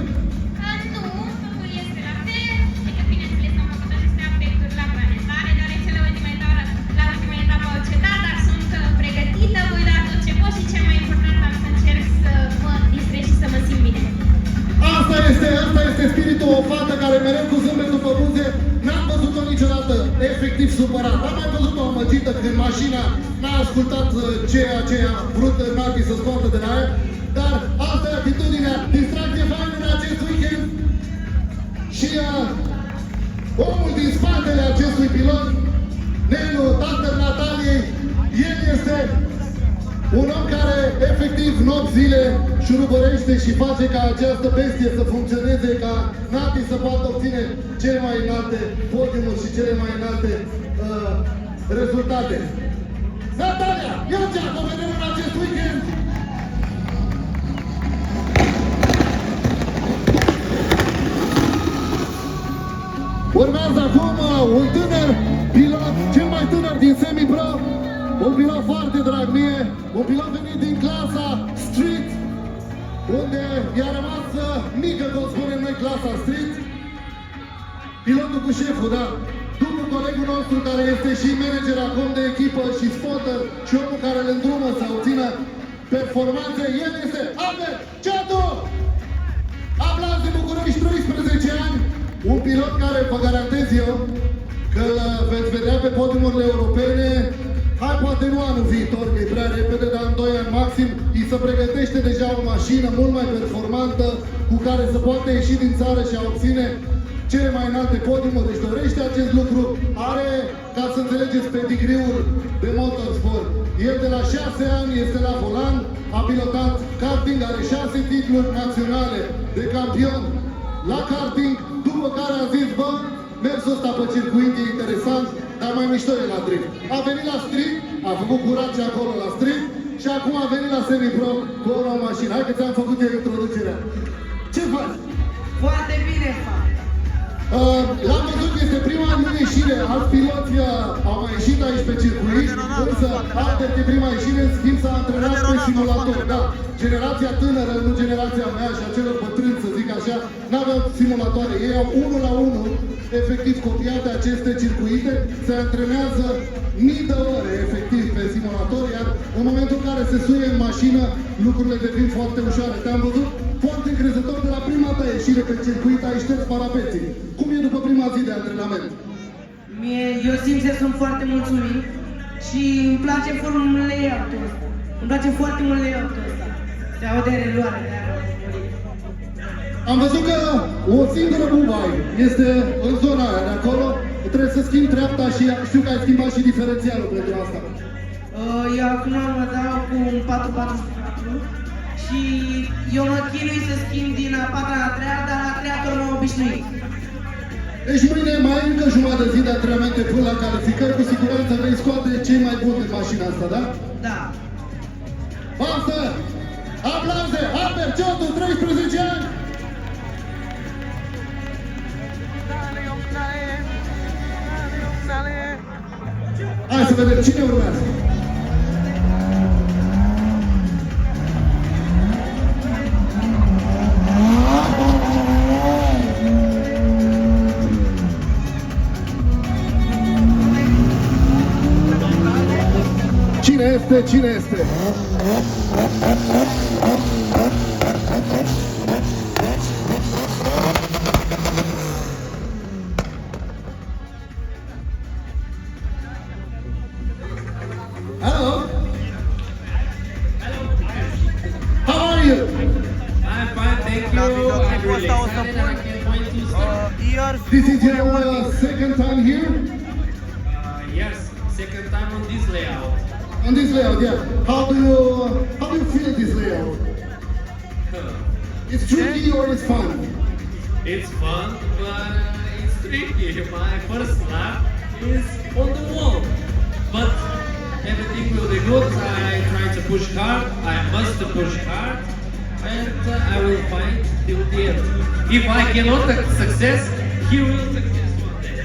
Nu, totul este la fel, adică bineînțeles am făcut aceste aspecturi la planetare, deoarece la ultima etapă au cedat, dar sunt pregătită, voi da tot ce pot și cel mai important am să încerc să mă distrez și să mă simt bine. Asta este spiritul, o fată care mereu cu zâmbetul pe buze. N-am văzut-o niciodată efectiv supărat. Am mai văzut-o amăgită când mașina n-a ascultat ceea ce a vrut Nati să scoată de la ea. Dar asta e atitudinea, distracție faină în acest weekend. Și omul din spatele acestui pilot, Nelu, tatăl Nataliei, el este un om care efectiv nopți zile șurubărește și face ca această bestie să funcționeze, ca Nati să poată obține cele mai înalte podiumuri și cele mai înalte rezultate. Natalia Iogea, vă vedem în acest weekend! Urmează acum un tânăr pilot, cel mai tânăr din semi-pro, un pilot foarte drag mie, un pilot venit din clasa Street, unde i-a rămas mică, cum spunem noi, clasa Street. Pilotul cu șeful, da? După colegul nostru care este și manager acum de echipă și spotter și omul care îl îndrumă să obțină performanțe, el este Albert Ceatu! Ablați de București, 13 ani, un pilot care vă garantez eu că îl veți vedea pe podiumurile europene. Hai, poate nu anul viitor, că e prea repede, dar în 2 ani maxim, îi se pregătește deja o mașină mult mai performantă cu care să poată ieși din țară și a obține cele mai înalte podiumuri. Deci dorește acest lucru, are, ca să înțelegeți, pedigriul de motorsport. El de la 6 ani este la volan, a pilotat karting, are 6 titluri naționale de campion la karting, după care a zis, bă, mersul ăsta pe circuit e interesant, dar mai mișto e la drift. A venit la street, a făcut curat și acolo la street și acum a venit la semi-pro cu o nouă mașină. Hai că ți-am făcut eu introducerea. Ce faci? Foarte bine fac. L-am văzut că este prima lui ieșire. Alți piloți au mai ieșit aici pe circuit, însă Albert e prima ieșire, în schimb s-a antrenat pe simulator. Da, generația tânără, nu generația mea și a celor bătrâni, să zic așa, n-aveau simulatoare. Ei au 1 la 1, efectiv copiate aceste circuite, se antrenează mii de ore, efectiv, pe simulator, iar în momentul în care se suie în mașină, lucrurile devin foarte ușoare. Te-am văzut foarte încrezător de la prima ta ieșire pe circuit, ai șters parapeții. Cum e după prima zi de antrenament? Eu sincer sunt foarte mulțumit și îmi place layout-ul ăsta. Îmi place foarte mult layout-ul ăsta. Se aude reluare de aia. Am văzut că o singură bubă este în zona aia de acolo. Trebuie să schimbi treapta și știu că ai schimbat și diferențialul pentru asta. Eu acum mă dau cu un 4-4 și eu mă chinui să schimb din a 4-a la 3-a, dar la 3-a tot m-am obișnuit. Deci mâine mai e încă jumătate de zi de antrenamente până la calificări. Cu siguranță vrei scoate cei mai buni din mașina asta, da? Da. Basta! Aplauze! Albert Ciotu, 13 ani! Hai să vedem cine urmează. Cine este? Cine este? Hello. How are you? I'm fine, thank you. I'm really excited. I can't wait to start. This is your second time here? Yes, second time on this layout. On this layout, yeah. How do you feel this layout? It's tricky or it's fun? It's fun, but it's tricky. My first lap is on the wall, but everything will be good. I try to push hard. I must push hard, and I will fight till the end. If I cannot success, he will success one day.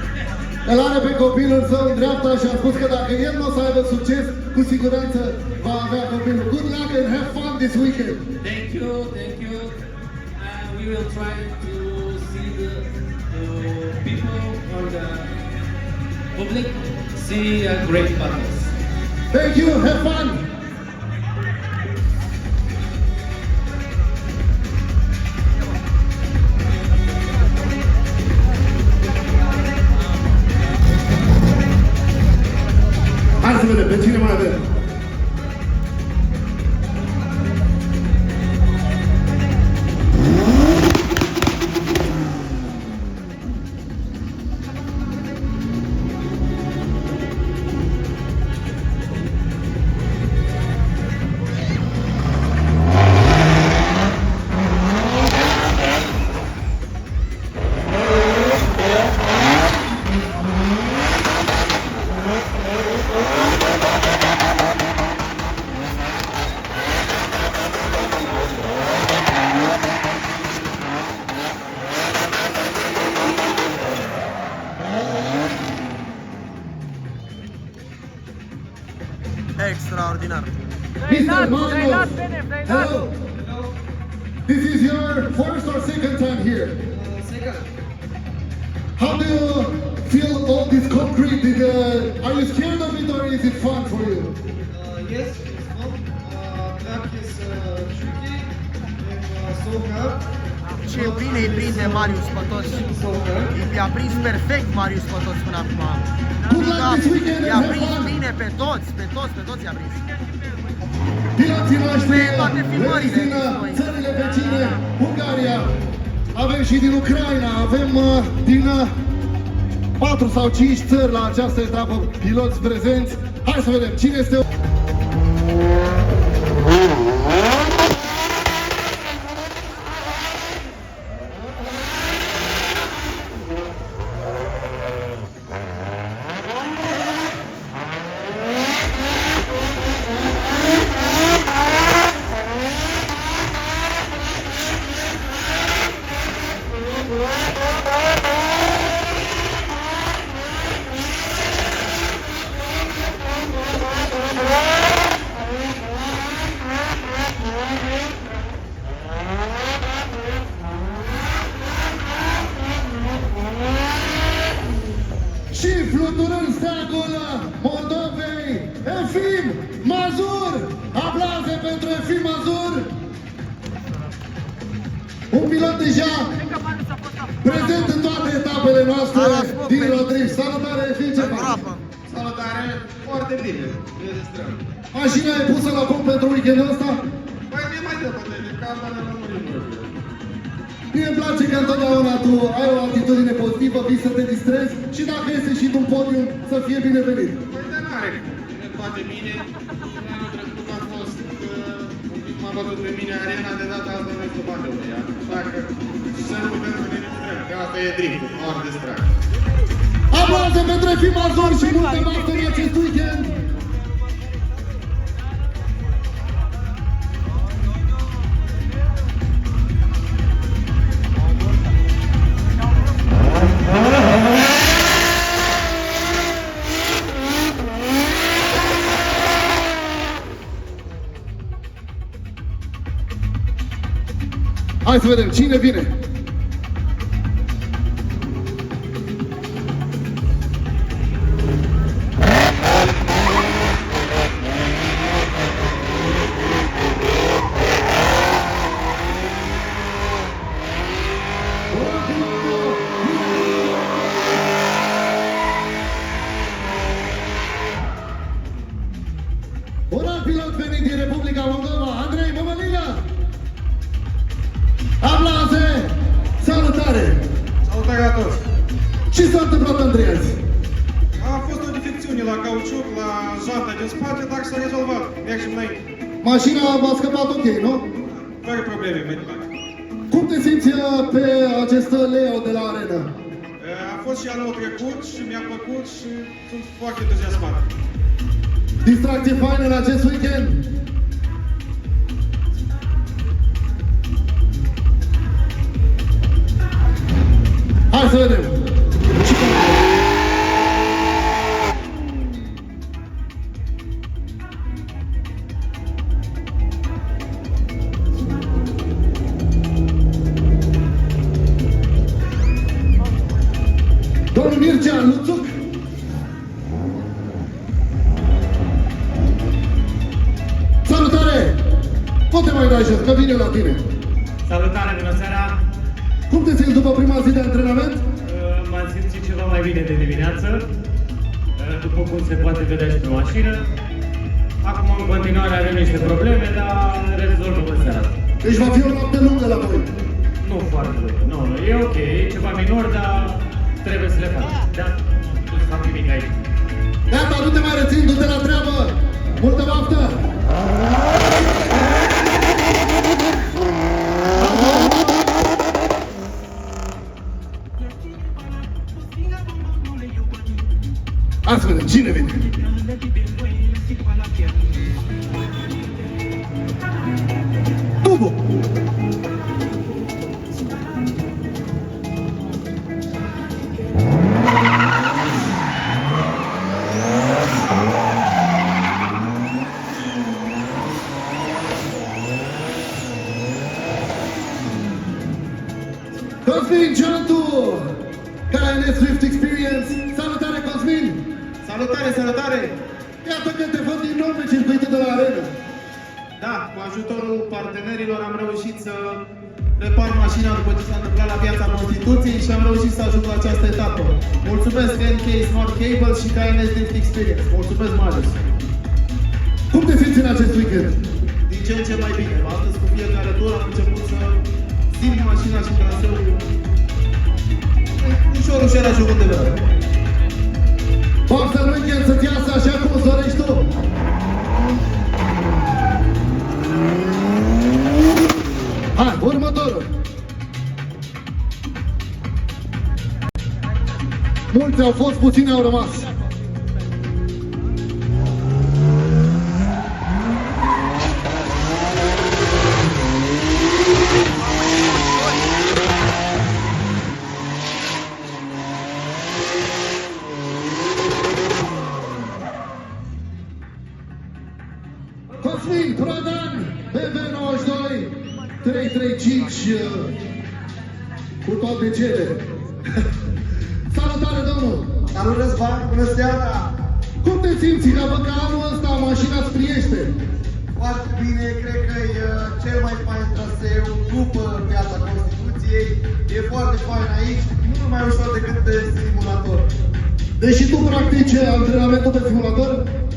El are pe copilul său în dreapta și a spus că dacă el nu o să aibă succes, cu siguranță va avea copilul. Good luck and have fun this weekend. Thank you, thank you. We will try to see the people or the public see great battles. Thank you, have fun. Hai să vedem, pe cine mai avem? Extraordinar. Mr. Mario, hello. This is your first or second time here? Second. How do you feel all this concrete? Are you scared of it or is it fun for you? Yes, it's fun. Track is tricky and so hard. Ce bine îi prinde Marius pe toți. I-a prins perfect Marius pe toți până acum. I-a prins bine pe toți i-a prins. Piloții noștri veniți din țările vecine, Ungaria, avem și din Ucraina, avem din 4 sau 5 țări la această etapă piloți prezenți. Hai să vedem cine este... Și fluturând steagul Moldovei, Efim Mazur! Aplauze pentru Efim Mazur! Un pilot deja prezent în toate etapele echipele noastre din Rodriș. Salutare, fii ce faci? Salutare, foarte bine. Mașina e pusă la punct pentru weekendul ăsta? Păi e mai departe, de camera nu murim. Mie îmi place că întotdeauna tu ai o atitudine pozitivă, vii să te distrezi și dacă este și un podium, să fie binevenit. Păi de n-are toate bine. Anul trecut a fost un pic m-a bătut pe mine arena, de data asta nu se bate pe ea. Așa că să nu uităm să ne distrăm, că asta e driftul, ori de strag. Aplauze pentru Efim Azor și multe baftă în acest weekend! Hai să vedem cine vine! Un alt pilot venit din Republica Moldova, Andrei Mămălina! Aplauze! Salutare! Salutare la toți! Ce s-a întâmplat, Andrei, azi? A fost o defecțiune la cauciuc, la janta din spate, dar s-a rezolvat. Mergem înainte. Mașina a scăpat ok, nu? Fără probleme, mai departe. Cum te simți pe acest layout de la arena? A fost și anul trecut și mi-a plăcut și sunt foarte entuziasmat. Distracție faină în acest weekend? Hai să vedem! Domnul Mircea Luțuc! Salutare! Cum te mai dai jos, că vine la tine? Salutare, bună seara! Cum te simți după prima zi de antrenament? M-am simțit ceva mai bine de dimineață, după cum se poate vedea și pe mașină. Acum, în continuare, avem niște probleme, dar rezolvăm în seara asta. Deci va fi o noapte lungă la voi? Nu foarte lungă, nu, e ok, e ceva minor, dar trebuie să le fac. Da, nu se fac nimic aici. Gata, nu te mai rețin, du-te la treabă! Multă baftă! Hai să vedem, cine vine? Tubu! Cosmin Ciantu, KNS Swift Experience. Salutare, Cosmin! Salutare, salutare! Iată că te văd din nou pe circuitul de la arena. Da, cu ajutorul partenerilor am reușit să repar mașina după ce s-a întâmplat la Piața Constituției și am reușit să ajung la această etapă. Mulțumesc NK Smart Cable și KNS Drift Experience. Mulțumesc, Marius! Cum te simți în acest weekend? Din ce în ce mai bine. Astăzi, cu fiecare tur, am început să simt mașina și traseul ușor, ușor ajungând de vreme. Poate în weekend să-ți iasă așa cum îți dorești tu. Hai, următorul. Mulți au fost, puțini au rămas. Cosmin Prodan, BB92 335 cu toate cele. Salutare, domnul! Salut, Răzvan! Bună seara! Cum te simți? Că văd că anul ăsta mașina îți priește. Foarte bine, cred că e cel mai fain traseu după Piața Constituției. E foarte fain aici, mult mai ușor decât pe simulator. Deși tu practici antrenamentul pe simulator,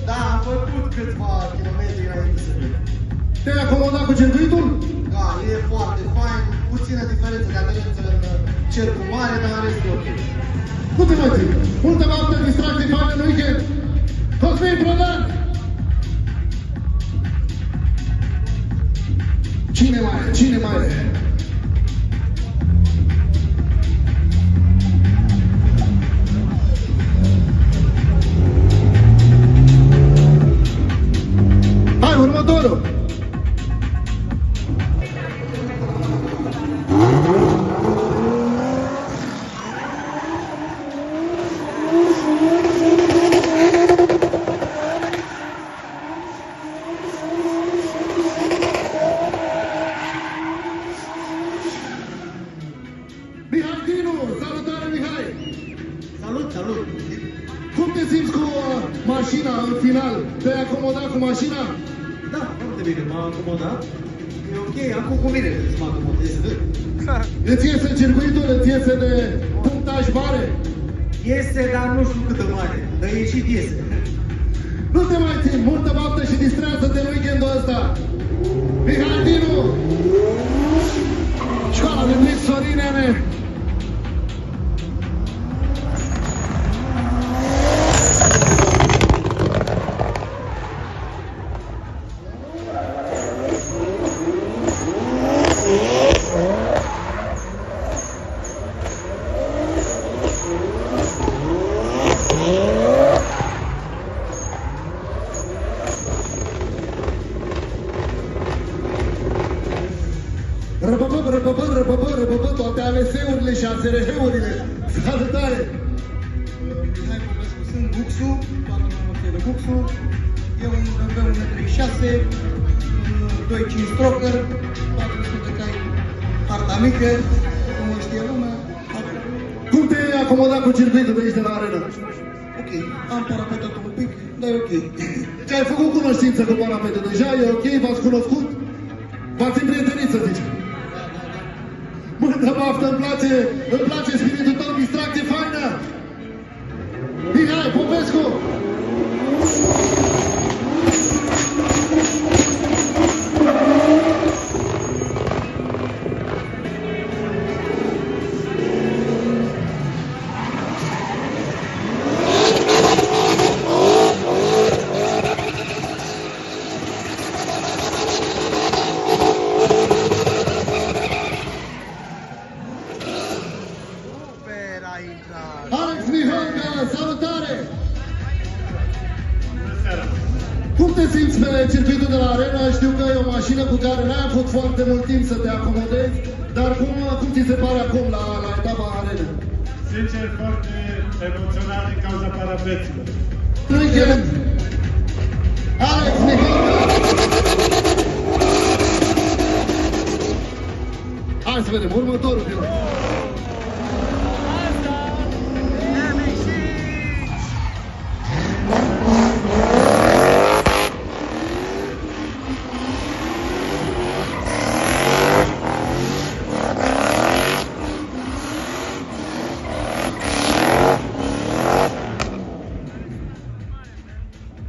Da, am făcut câțiva kilometri înainte să vin. te-ai acomodat cu circuitul? Da, e foarte fain, puțină diferență de aderență în cercul mare, dar în rest e ok. Nu te mai țin. Multă altă distracție faină în weekend. Cosmin Prodan! Cine mai e? Cine mai e? Hai, următorul! Mihai Dinu! Salutare, Mihai! Salut, salut! Cum te simți cu mașina în final? Te-ai acomodat cu mașina? Da, foarte bine, m-am acomodat. E ok, acum cum vine să mă acomodez. Îți iese circuitul, îți iese de punctaj mare? Iese, dar nu știu cât de mare, dar ieșit iese. Nu te mai țin, multă baftă și distrează-te în weekendul ăsta! Mihai Dinu! Școala de Blitz Sorin Nene! Răpăpă, toate ALS-urile și ASRH-urile. Salutare! Mihai Popescu, sunt Buxu, toată lumea mă de Buxu. E un BMW 1.36, 2.5 stroker, 400 de cai parta mică, cum o știe lumea. Cum te-ai acomodat cu circuitul de aici de la arenă? Ok, am parapetat un pic, dar e ok. Ți-ai făcut cunoștință cu parapetul deja, e ok, v-ați cunoscut? V-ați împrietenit, să zicem. Multă baftă, îmi place spiritul tău, distracție faină! Mihai Popescu! Alex Mihalca, salutare! Cum te simți pe circuitul de la arenă? Știu că e o mașină cu care n-ai avut foarte mult timp să te acomodezi, dar cum ți se pare acum la etapa arenă? Sincer, foarte emoționat din cauza parapeților. Weekend! Alex Mihalca! Hai să vedem, următorul pilot.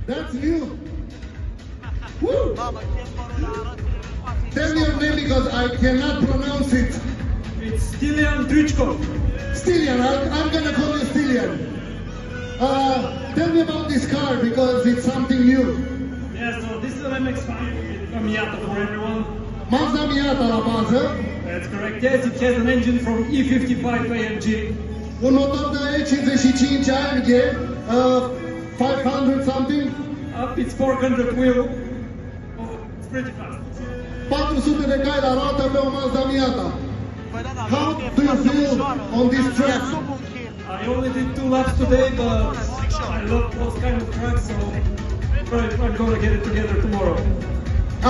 That's new. Woo! Tell me your name because I cannot pronounce it. It's Stilian Drychko. Stilian, I'm gonna call you Stilian. Tell me about this car because it's something new. Yeah, so this is an MX-5 with a Miata for everyone. Mazda Miata la bază. That's correct. Yes, it has an engine from E55 AMG. Un motor de E55 AMG, 500 something. It's 400 wheel. Oh, it's pretty fast. 400 de cai la roată pe o Mazda Miata. How do you feel on this track? I only did 2 laps today, but I love those kind of tracks, so I'm gonna get it together tomorrow.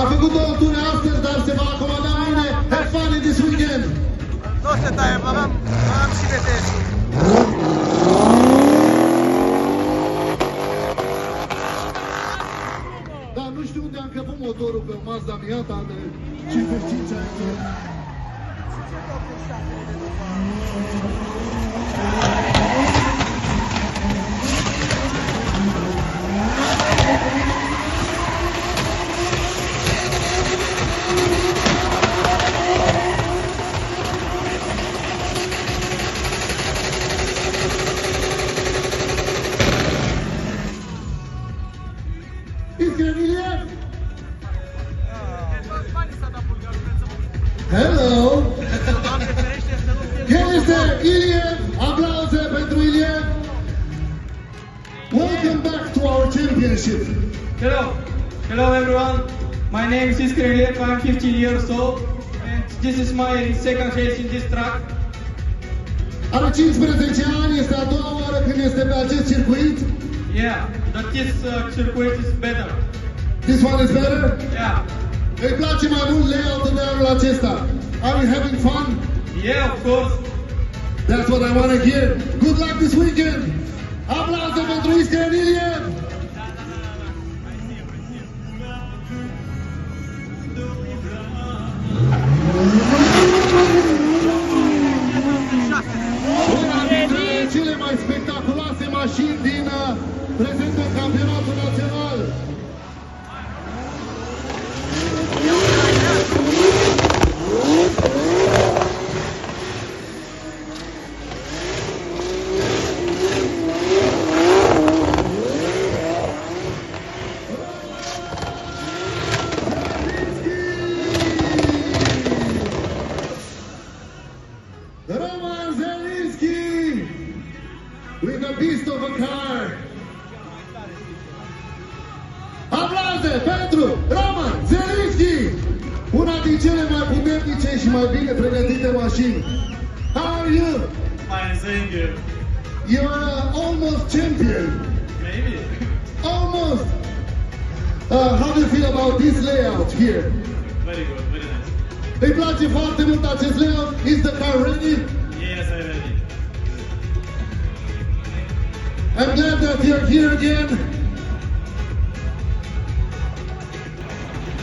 A făcut 2 ture astăzi, dar se va acomoda mâine. Have fun in this weekend! Nu se taie, băgăm și VTS-ul. Dar nu știu unde am căput motorul pe Mazda Miata de 55 ani. este Iliev. Aplauze pentru Iliev. Welcome back to our championship. Hello everyone. My name is Iskra Iliev. I'm 15 years old and this is my second race in this track. Are 15 ani, este a doua oară când este pe acest circuit. Yeah, but this circuit is better. This one is better? Yeah. Îi place mai mult layout-ul de anul acesta. Are you having fun? Yeah, of course. That's what I want to hear. Good luck this weekend. Aplauze pentru Iskra Iliev. Una dintre cele mai spectaculoase mașini din prezentul campionatul național. Roman Zelinski with a beast of a car. Aplauze pentru Roman Zelinski, una din cele mai puternice și mai bine pregătite mașini. How are you? Fine, thank you. You're almost champion. Maybe. Almost. How do you feel about this layout here? Very good, very nice. Îi place foarte mult acest layout. Is the car ready? Yes, I'm ready. I'm glad that you're here again.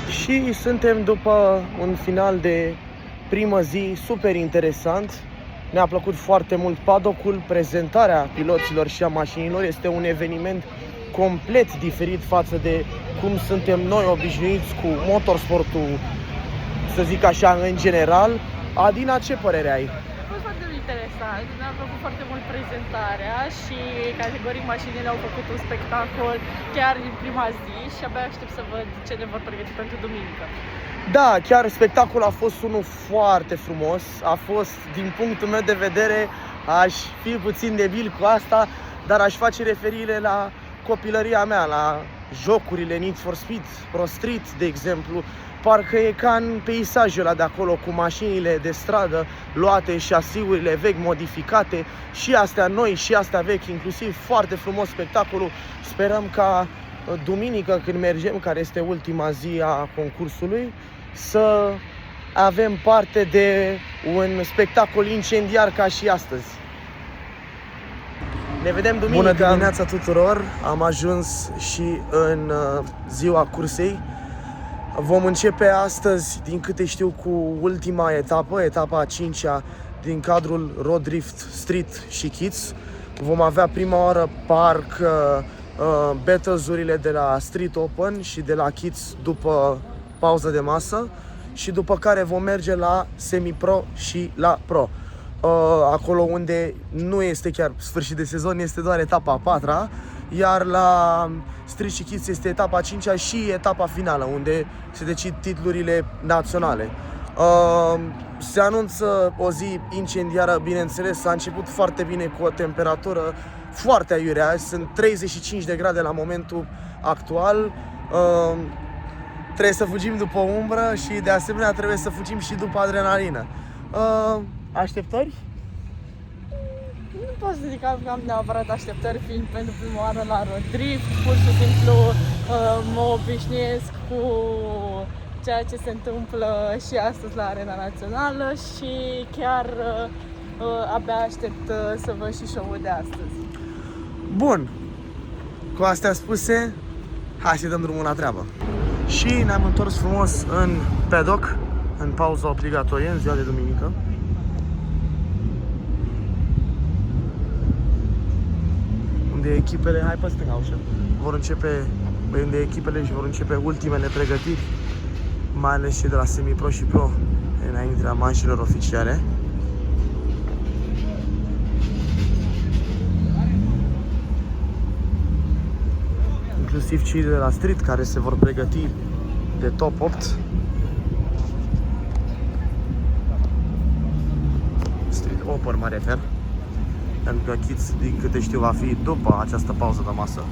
Și suntem după un final de primă zi super interesant. Ne-a plăcut foarte mult paddock-ul, prezentarea piloților și a mașinilor. Este un eveniment complet diferit față de cum suntem noi obișnuiți cu motorsportul, să zic așa, în general. Adina, ce părere ai? A fost foarte interesant, mi-a plăcut foarte mult prezentarea și categoric mașinile au făcut un spectacol chiar din prima zi și abia aștept să văd ce ne vor pregăti pentru duminică. Da, chiar spectacolul a fost unul foarte frumos. A fost, din punctul meu de vedere, aș fi puțin debil cu asta, dar aș face referire la copilăria mea, la jocurile Need for Speed, Pro Street, de exemplu. Parcă e ca în peisajul ăla de acolo, cu mașinile de stradă luate, șasiurile vechi modificate, și astea noi și astea vechi, inclusiv foarte frumos spectacolul. Sperăm ca duminică, când mergem, care este ultima zi a concursului, să avem parte de un spectacol incendiar ca și astăzi. Ne vedem duminică! Bună dimineața tuturor! Am ajuns și în ziua cursei. Vom începe astăzi, din câte știu, cu ultima etapă, etapa a 5-a din cadrul Road Drift Street și Kids. Vom avea prima oară parc battles-urile de la Street Open și de la Kids după pauză de masă și după care vom merge la Semi-Pro și la Pro. Acolo unde nu este chiar sfârșit de sezon, este doar etapa a 4-a, iar la Street și Kids este etapa a 5-a și etapa finală, unde se decid titlurile naționale. Se anunță o zi incendiară, bineînțeles. S-a început foarte bine cu o temperatură foarte aiurea, sunt 35 de grade la momentul actual. Trebuie să fugim după umbră și de asemenea trebuie să fugim și după adrenalină. Așteptări? Nu pot să zic că am neapărat așteptări, fiind pentru prima oară la Road Drift. Pur și simplu mă obișnuiesc cu ceea ce se întâmplă și astăzi la Arena Națională și chiar abia aștept să văd și show-ul de astăzi. Bun, cu astea spuse, hai să dăm drumul la treabă. Și ne-am întors frumos în paddock, în pauza obligatorie, în ziua de duminică. Unde echipele, hai pe stânga ușa, unde echipele își vor începe ultimele pregătiri, mai ales și de la Semi-Pro și Pro, înaintea manșilor oficiale. Inclusiv cei de la Street, care se vor pregăti de top 8. Street Popper, mă refer. Pentru că Kids, din câte știu, va fi după această pauză de masă.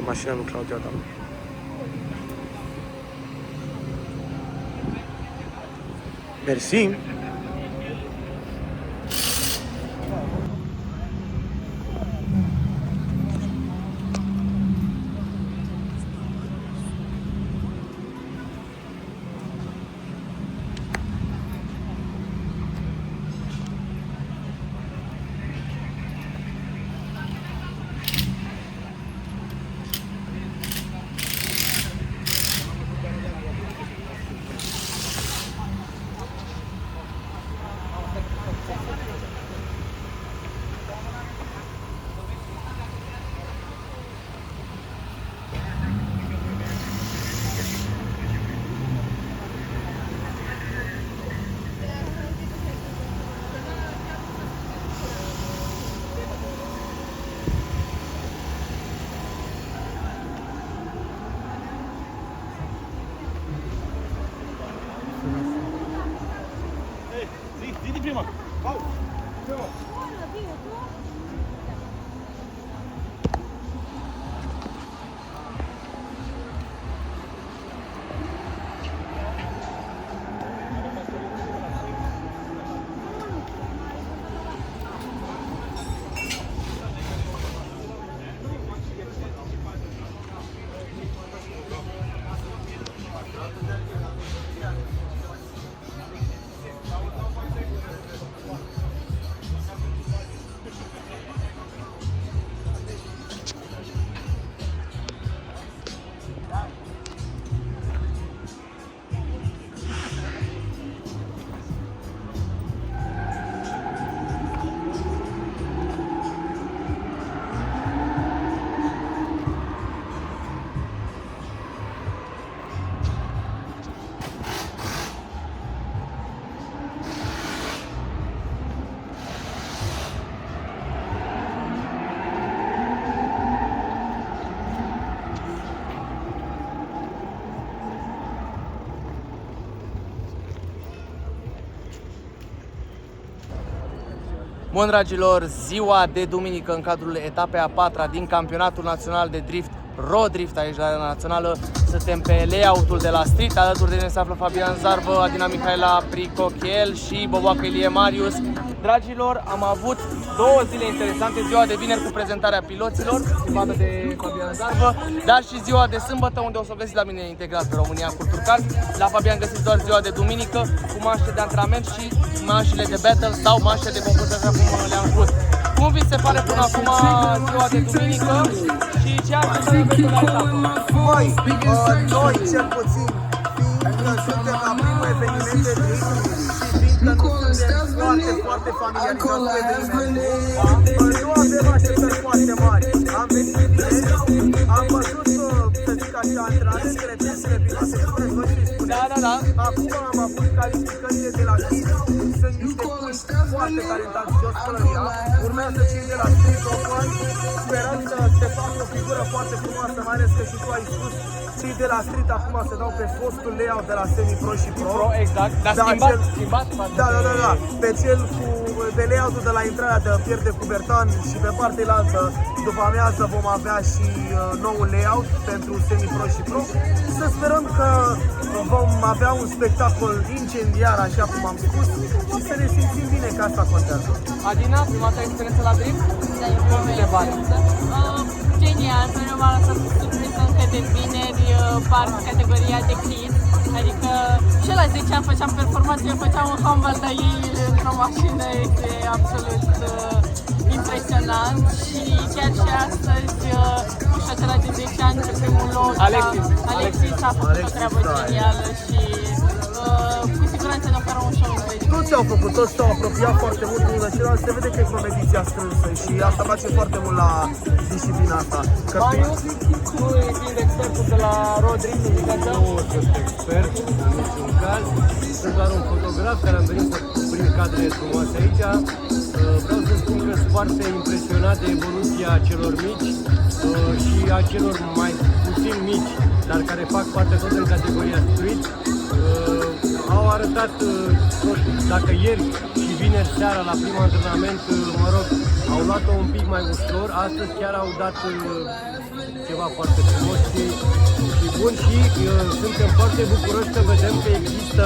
Mașina lui Claudiu Adam. Mersi. Bun, dragilor, ziua de duminică în cadrul etapei a 4-a din campionatul național de drift, road drift aici la Arena Națională. Suntem pe layout-ul de la street, alături de noi se află Fabian Zarvă, Adina Mihaela Pricochel și Boboacă Ilie Marius. Dragilor, am avut 2 zile interesante, ziua de vineri cu prezentarea piloților, schimbată de Fabian Zarvă, dar și ziua de sâmbătă, unde o să o găsiți la mine integrat pe România Culturcast. La Fabian găsiți doar ziua de duminică, cu manșe de antrenament și manșile de battle sau manșe de concurs, așa cum le-am spus. Cum vi se pare până acum ziua de duminică și ce ați văzut pentru la etapă? Noi, cel puțin, fiindcă suntem la primul eveniment de drift și fiindcă nu suntem foarte familiarizați cu evenimentul, nu avem așteptări foarte mari. Am venit direct, am văzut, să zic așa, antrenamentele, testele pilotului, spuneți, voi ce spuneți? Da. Acum am avut calificările de la Kids, sunt niște foarte talentați jos pălăria. Urmează cei de la Street Open. Sperăm să te facă o figură foarte frumoasă, mai ales că și tu ai spus cei de la Street acum se dau pe fostul layout de la semi-pro și pro. Exact, dar schimbat. Da. Pe cel cu de layout-ul de la intrarea de Pierde Cubertan și pe partea altă, după amiază vom avea și noul layout pentru semi-pro și pro. Să sperăm că vom avea un spectacol incendiar, așa cum am spus, și să ne simțim bine, că asta contează. Adina, prima ta experiență la Dream? Da, e prima mea experiență. Genial, pe mine m-a lăsat surprins încă de vineri, part categoria de kids. Adică și la 10 ani făceam performanțe, făceam un humble de ei într-o mașină, este absolut impresionant. Și chiar și astăzi, și acela de 10 ani, pe primul loc, Alexis a făcut o treabă genială și cu siguranță ne oferă un show incredibil. Toți au făcut, toți s-au apropiat foarte mult unul de celălalt, se vede că e competiția strânsă și asta face foarte mult la disciplina asta. Marius, tu fiind expertul de la Road Dream, nu sunt expert în niciun caz, sunt doar un fotograf care am venit să prind cadre frumoase aici. Vreau să spun că sunt foarte impresionat de evoluția celor mici și a celor mai puțin mici, dar care fac parte tot în categoria street. Au arătat, dacă ieri și vineri seara la primul antrenament, mă rog, au luat-o un pic mai ușor, astăzi chiar au dat ceva foarte frumos și bun și suntem foarte bucuroși că vedem că există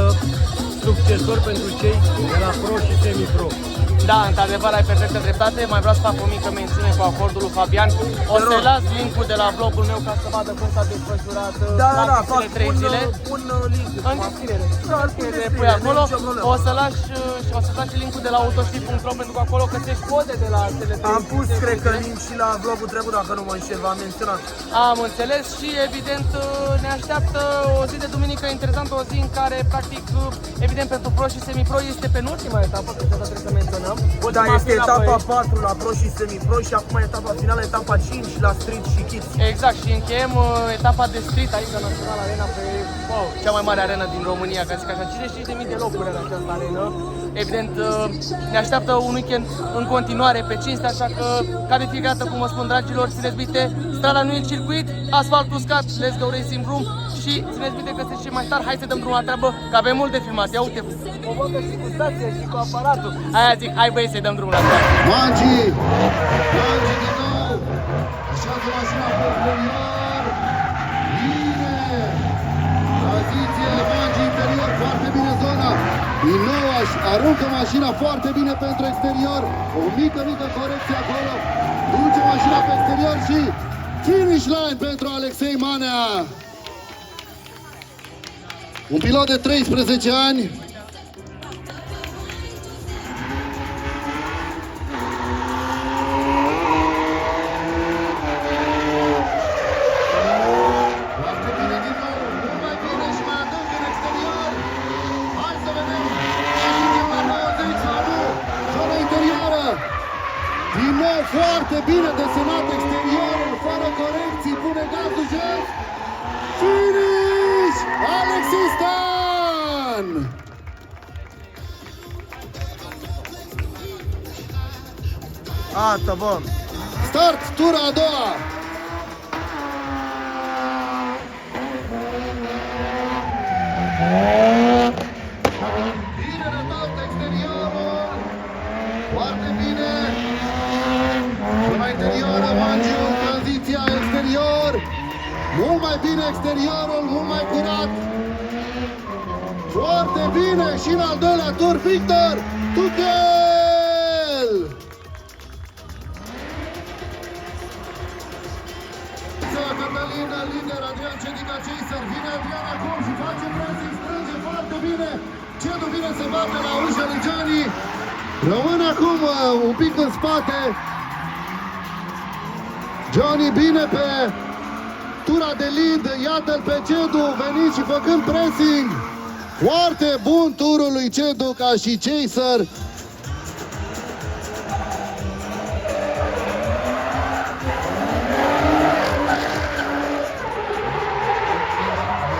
succesori pentru cei de la pro și semi-pro. Da, într-adevăr ai perfectă dreptate, mai vreau să fac o mică mențiune cu acordul lui Fabian. O să las link-ul de la blogul meu ca să vadă cum s-a desfășurat practicile 3 zile. Un link în descriere. Pui acolo, o să lași și link-ul de la autoship.ro pentru că acolo găsești code de la cele 3 zile. Am pus, cred că, link și la blogul trecut, dacă nu mă înșel, v-am menționat. Am înțeles și evident ne așteaptă o zi de duminică interesantă, o zi în care practic, evident pentru pro și semi-pro este penultima etapă, că trebuie să menționăm. Da, este etapa 4 la pro și semi-pro și acum etapa finală, etapa 5 la street și kids. Exact, și încheiem etapa de street aici la Național Arena, pe cea mai mare arenă din România, ca să zic așa, 55.000 de locuri în această arenă. Evident, ne așteaptă un weekend în continuare pe cinste, așa că, ca de fiecare dată, cum vă spun, dragilor, țineți minte, strada nu e circuit, asfalt uscat, let's go racing room și țineți minte că se și mai tare, hai să dăm drumul la treabă, că avem mult de filmat. Ia uite, o văd și cu stația și cu aparatul. Aia zic, hai băi să-i dăm drumul la treabă. Mangi din nou, așează mașina pe exterior, bine, tranziție, Mangi interior, foarte bine zona, din nou aruncă mașina foarte bine pentru exterior, o mică corecție acolo, duce mașina pe exterior și finish line pentru Alexei Manea. Un pilot de 13 ani. Foarte bine desenat exteriorul, fără corecții, pune gazul jos. Finish! Alexis Stan! Asta, bă! Start, tura a doua! Bine rătat exteriorul! Foarte bine! La interioară, Mangiu, tranziția exterior, mult mai bine exteriorul, mult mai curat, foarte bine și în al doilea tur, Victor Tuchel! Cătălin, lider, Adrian Cedica, Chaser, vine Adrian acum și face pressing, strânge foarte bine, Cedu vine să bate la ușa lui Gianni, rămâne acum un pic în spate, Johnny bine pe tura de lead, iată-l pe Cedu, venind și făcând pressing. Foarte bun turul lui Cedu ca și Chaser.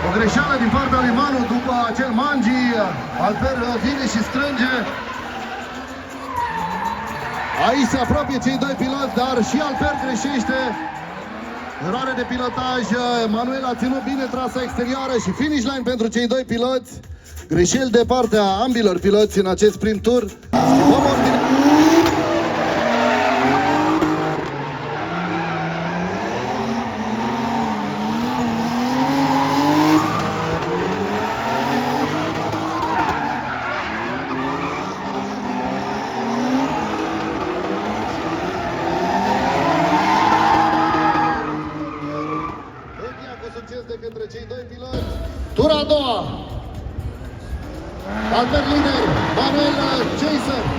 O greșeală din partea lui Manu după acel Mangi, Alper vine și strânge. Aici se apropie cei doi piloți, dar și Albert greșește. Eroare de pilotaj, Emanuel a ținut bine trasa exterioară și finish line pentru cei doi piloți. Greșeli de partea ambilor piloți în acest prim tur. Schimbăm ordine. Tura a doua. Albert lider, Manuel Jason.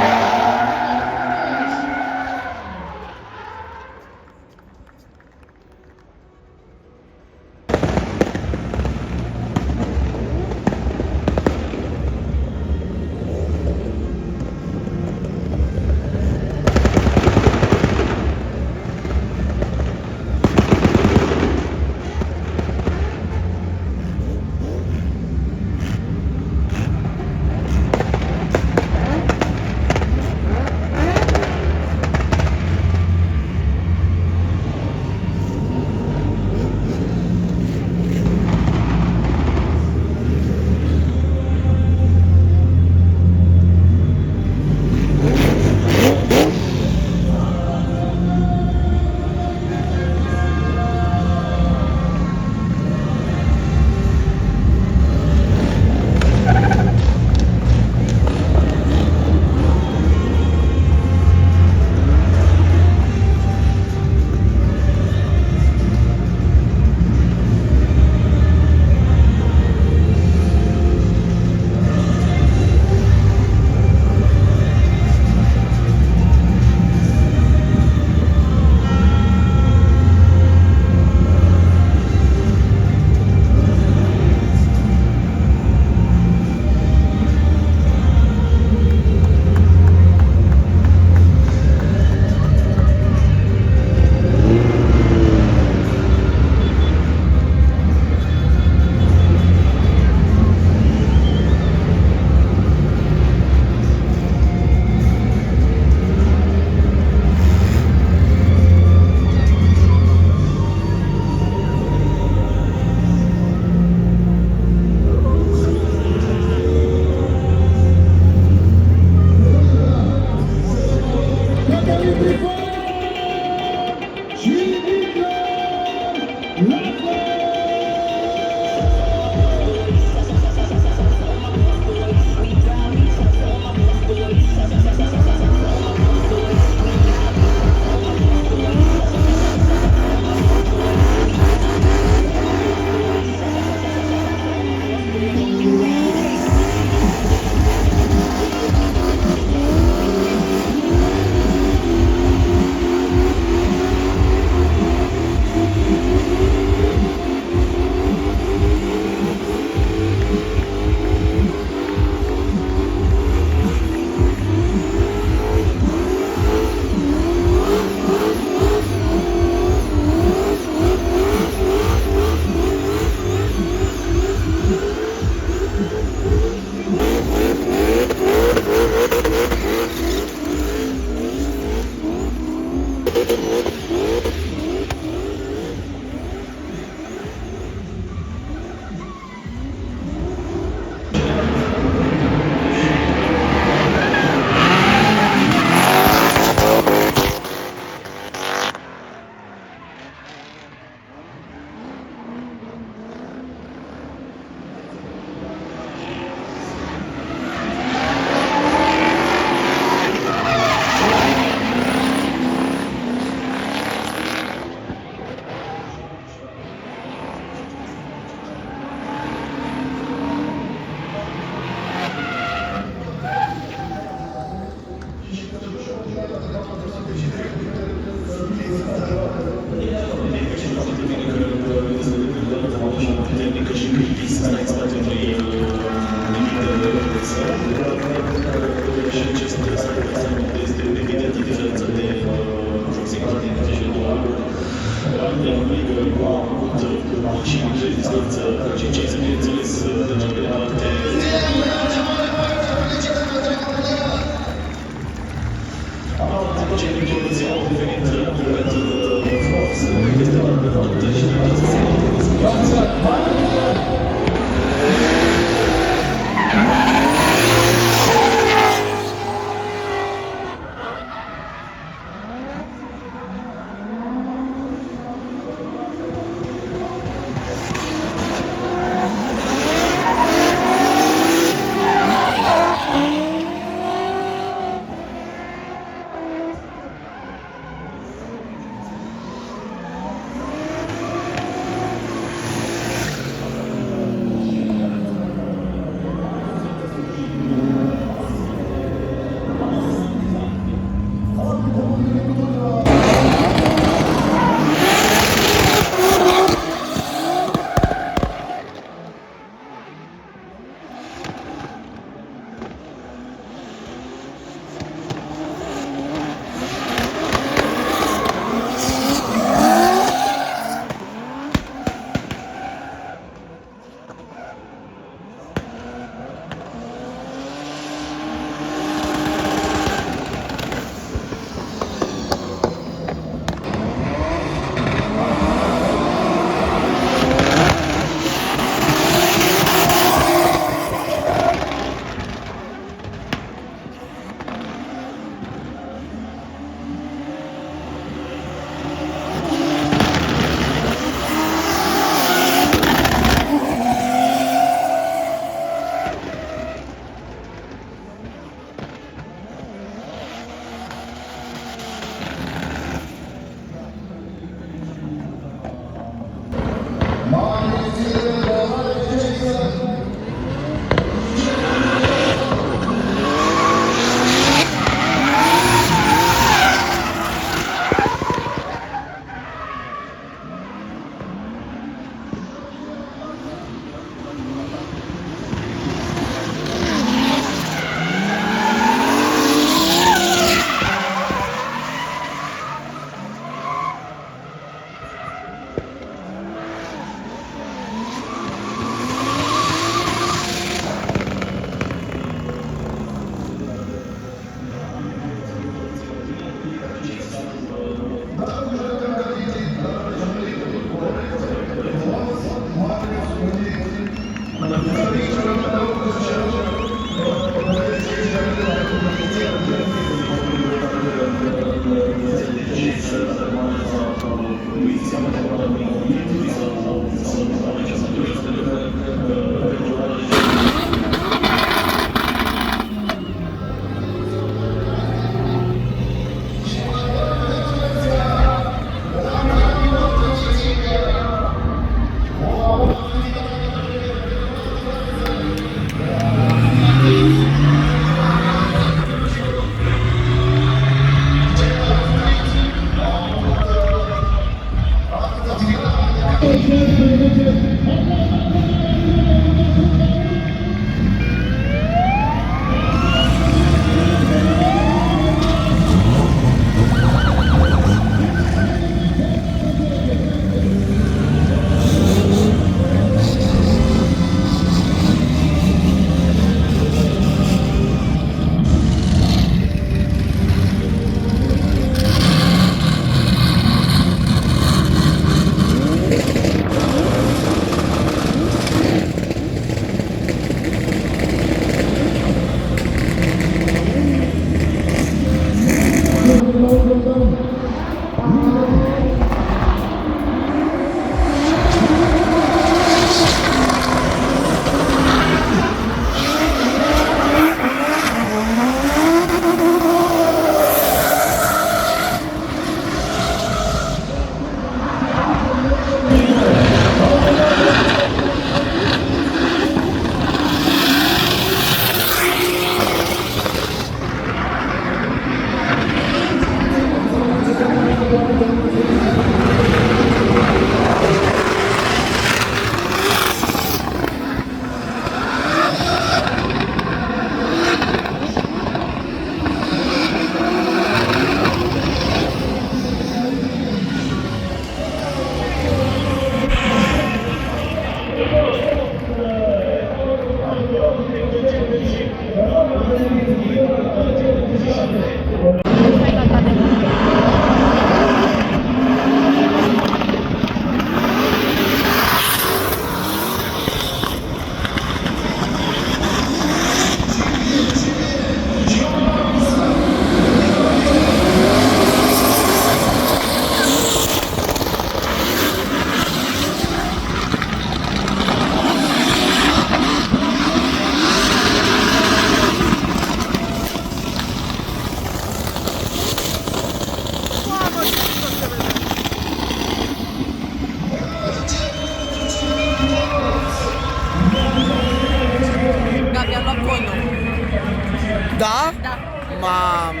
Mamă!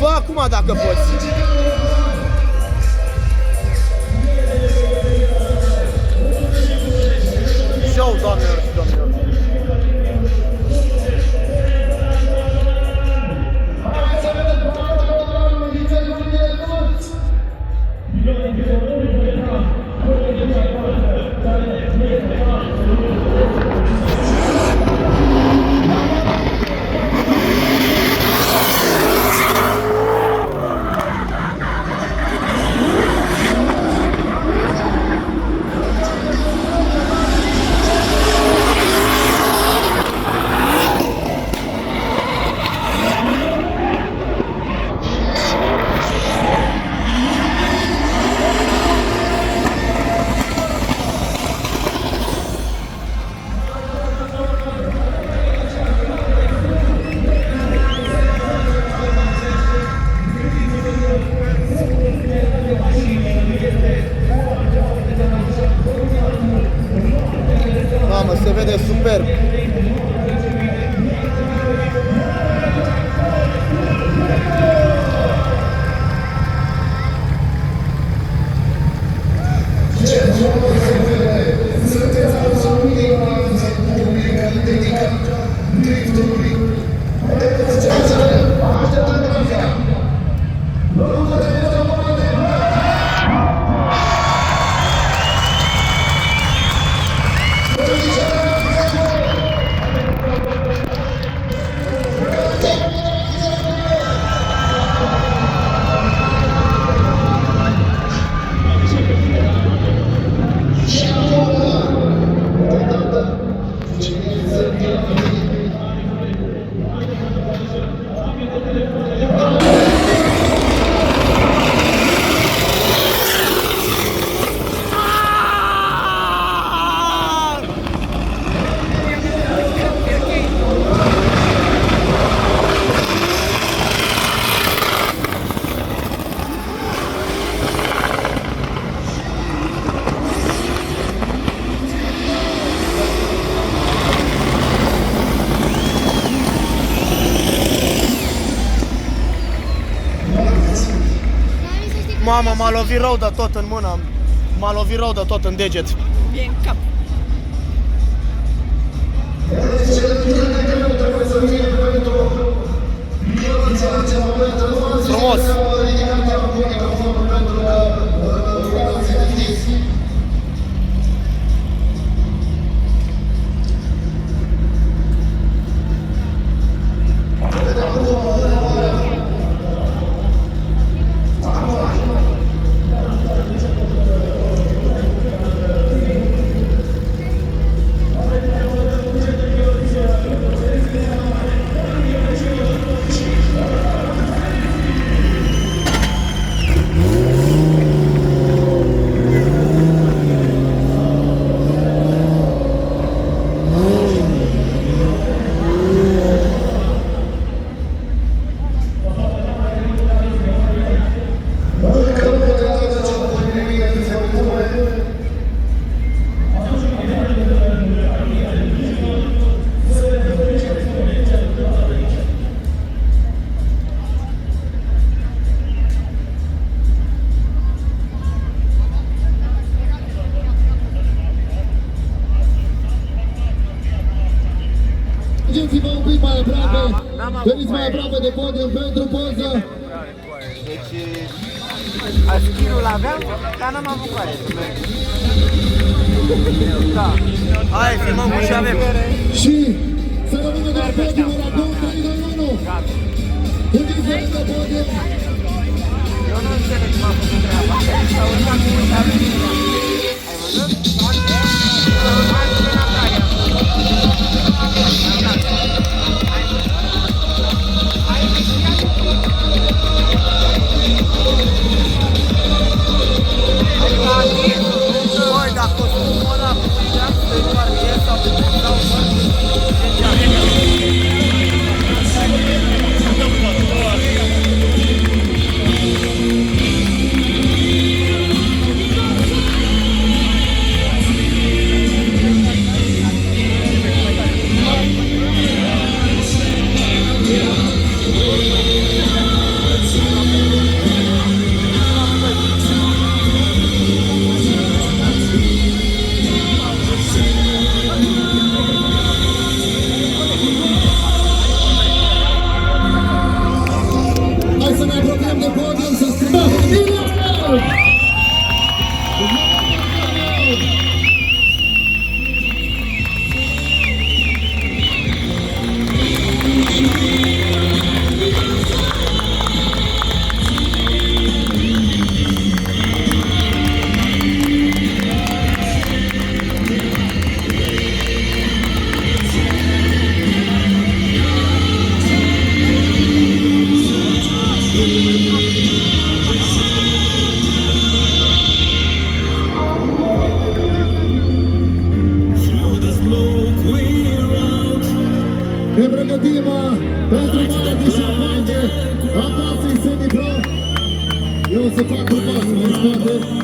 Fă acum dacă poți. Show, doamnelor și domnilor. Mamă, se vede superb. Mamă, m-a lovit rău de tot în mână, m-a lovit rău de tot în deget. E în cap. Frumos! Mergeți-vă un pic mai aproape, veniți mai aproape de podium pentru poză. Deci, aspirul aveam, dar n-am avut voie să merg. Hai, filmăm cu ce avem. Și să rămână de podiumul la 2-3-1. Cu diferită podium. Eu nu înțeleg cum a făcut treaba. S-a urcat cu ce avem. Ai văzut? Hai să vedem Natalia. Băi, dacă costumul ăla cu uiteam pe cartier sau pe sau Ne pregătim pentru mare de șampanie a casei Semipro. Eu o să fac un pas în spate.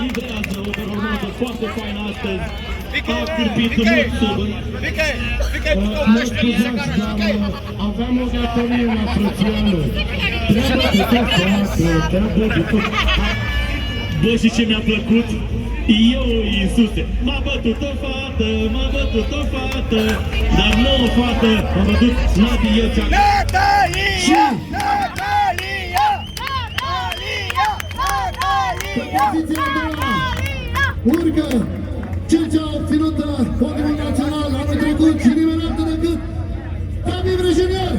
livrează o performanță foarte faină astăzi. A cârpit aveam o datorie la frățioană. Bă, și ce mi-a plăcut? Eu, Iisuse, m-a bătut o fată, m-a bătut o fată, dar nu o fată, m-a bătut Nadia cea... Natalia! Natalia! Natalia! Natalia! Urcă cel ce a obținut podiumul național anul trecut și nimeni altul decât Gabi Vrăjinier!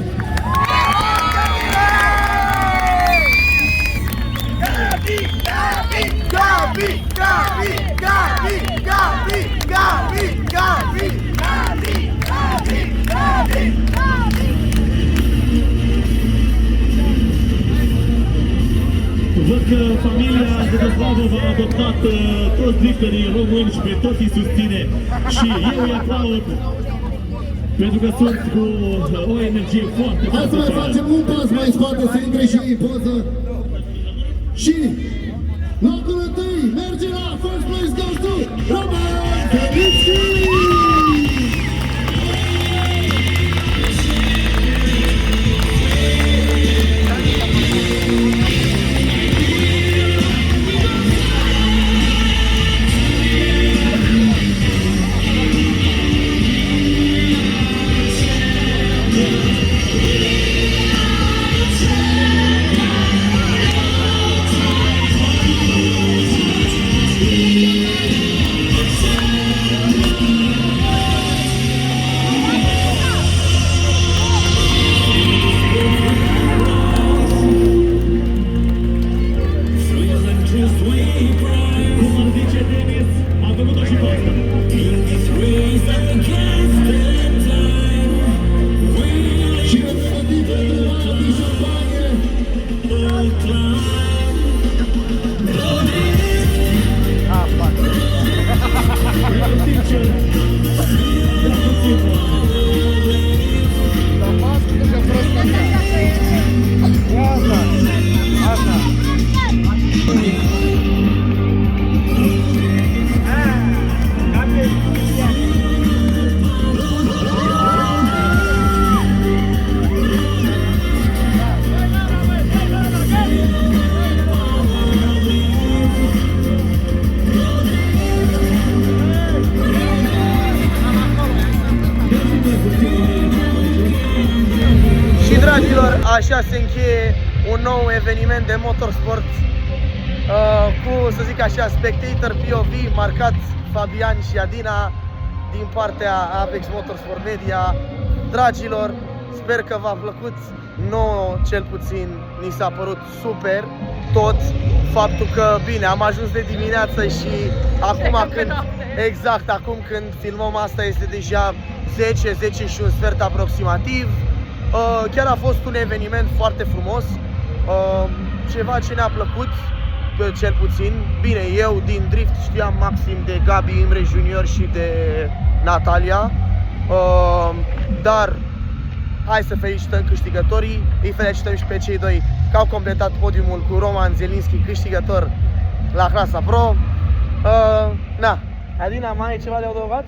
Gabi! Gabi! Gabi! Gabi! Gabi! Gabi! Gabi! Gabi! Gabi! Gabi! Gabi! Văd că familia Zădăslavă a adoptat toți drifterii români și pe toți îi susține și eu îi aplaud pentru că sunt cu o energie foarte, hai să mai facem un pas mai spate, să intre și în poză. Și locul întâi merge la first place goes to Roman Felicki! Și dragilor, așa se încheie un nou eveniment de motorsport cu, să zic așa, spectator POV marcat Fabian și Adina din partea Apex Motorsport Media. Dragilor, sper că v-a plăcut. Nouă, cel puțin, ni s-a părut super tot faptul că, bine, am ajuns de dimineață și acum acum când filmăm asta este deja 10 și un sfert aproximativ. Chiar a fost un eveniment foarte frumos, ceva ce ne-a plăcut, cel puțin. Bine, eu din drift știam maxim de Gabi Imre Junior și de Natalia, dar hai să felicităm câștigătorii, îi felicităm și pe cei doi că au completat podiumul cu Roman Zelinski, câștigător la clasa Pro. Na, Adina, mai ai ceva de adăugat?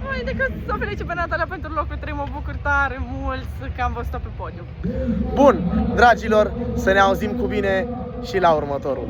Mai decât să felicit pe Natalia pentru locul 3, mă bucur tare mult că am văzut-o pe podium. Bun, dragilor, să ne auzim cu bine și la următorul.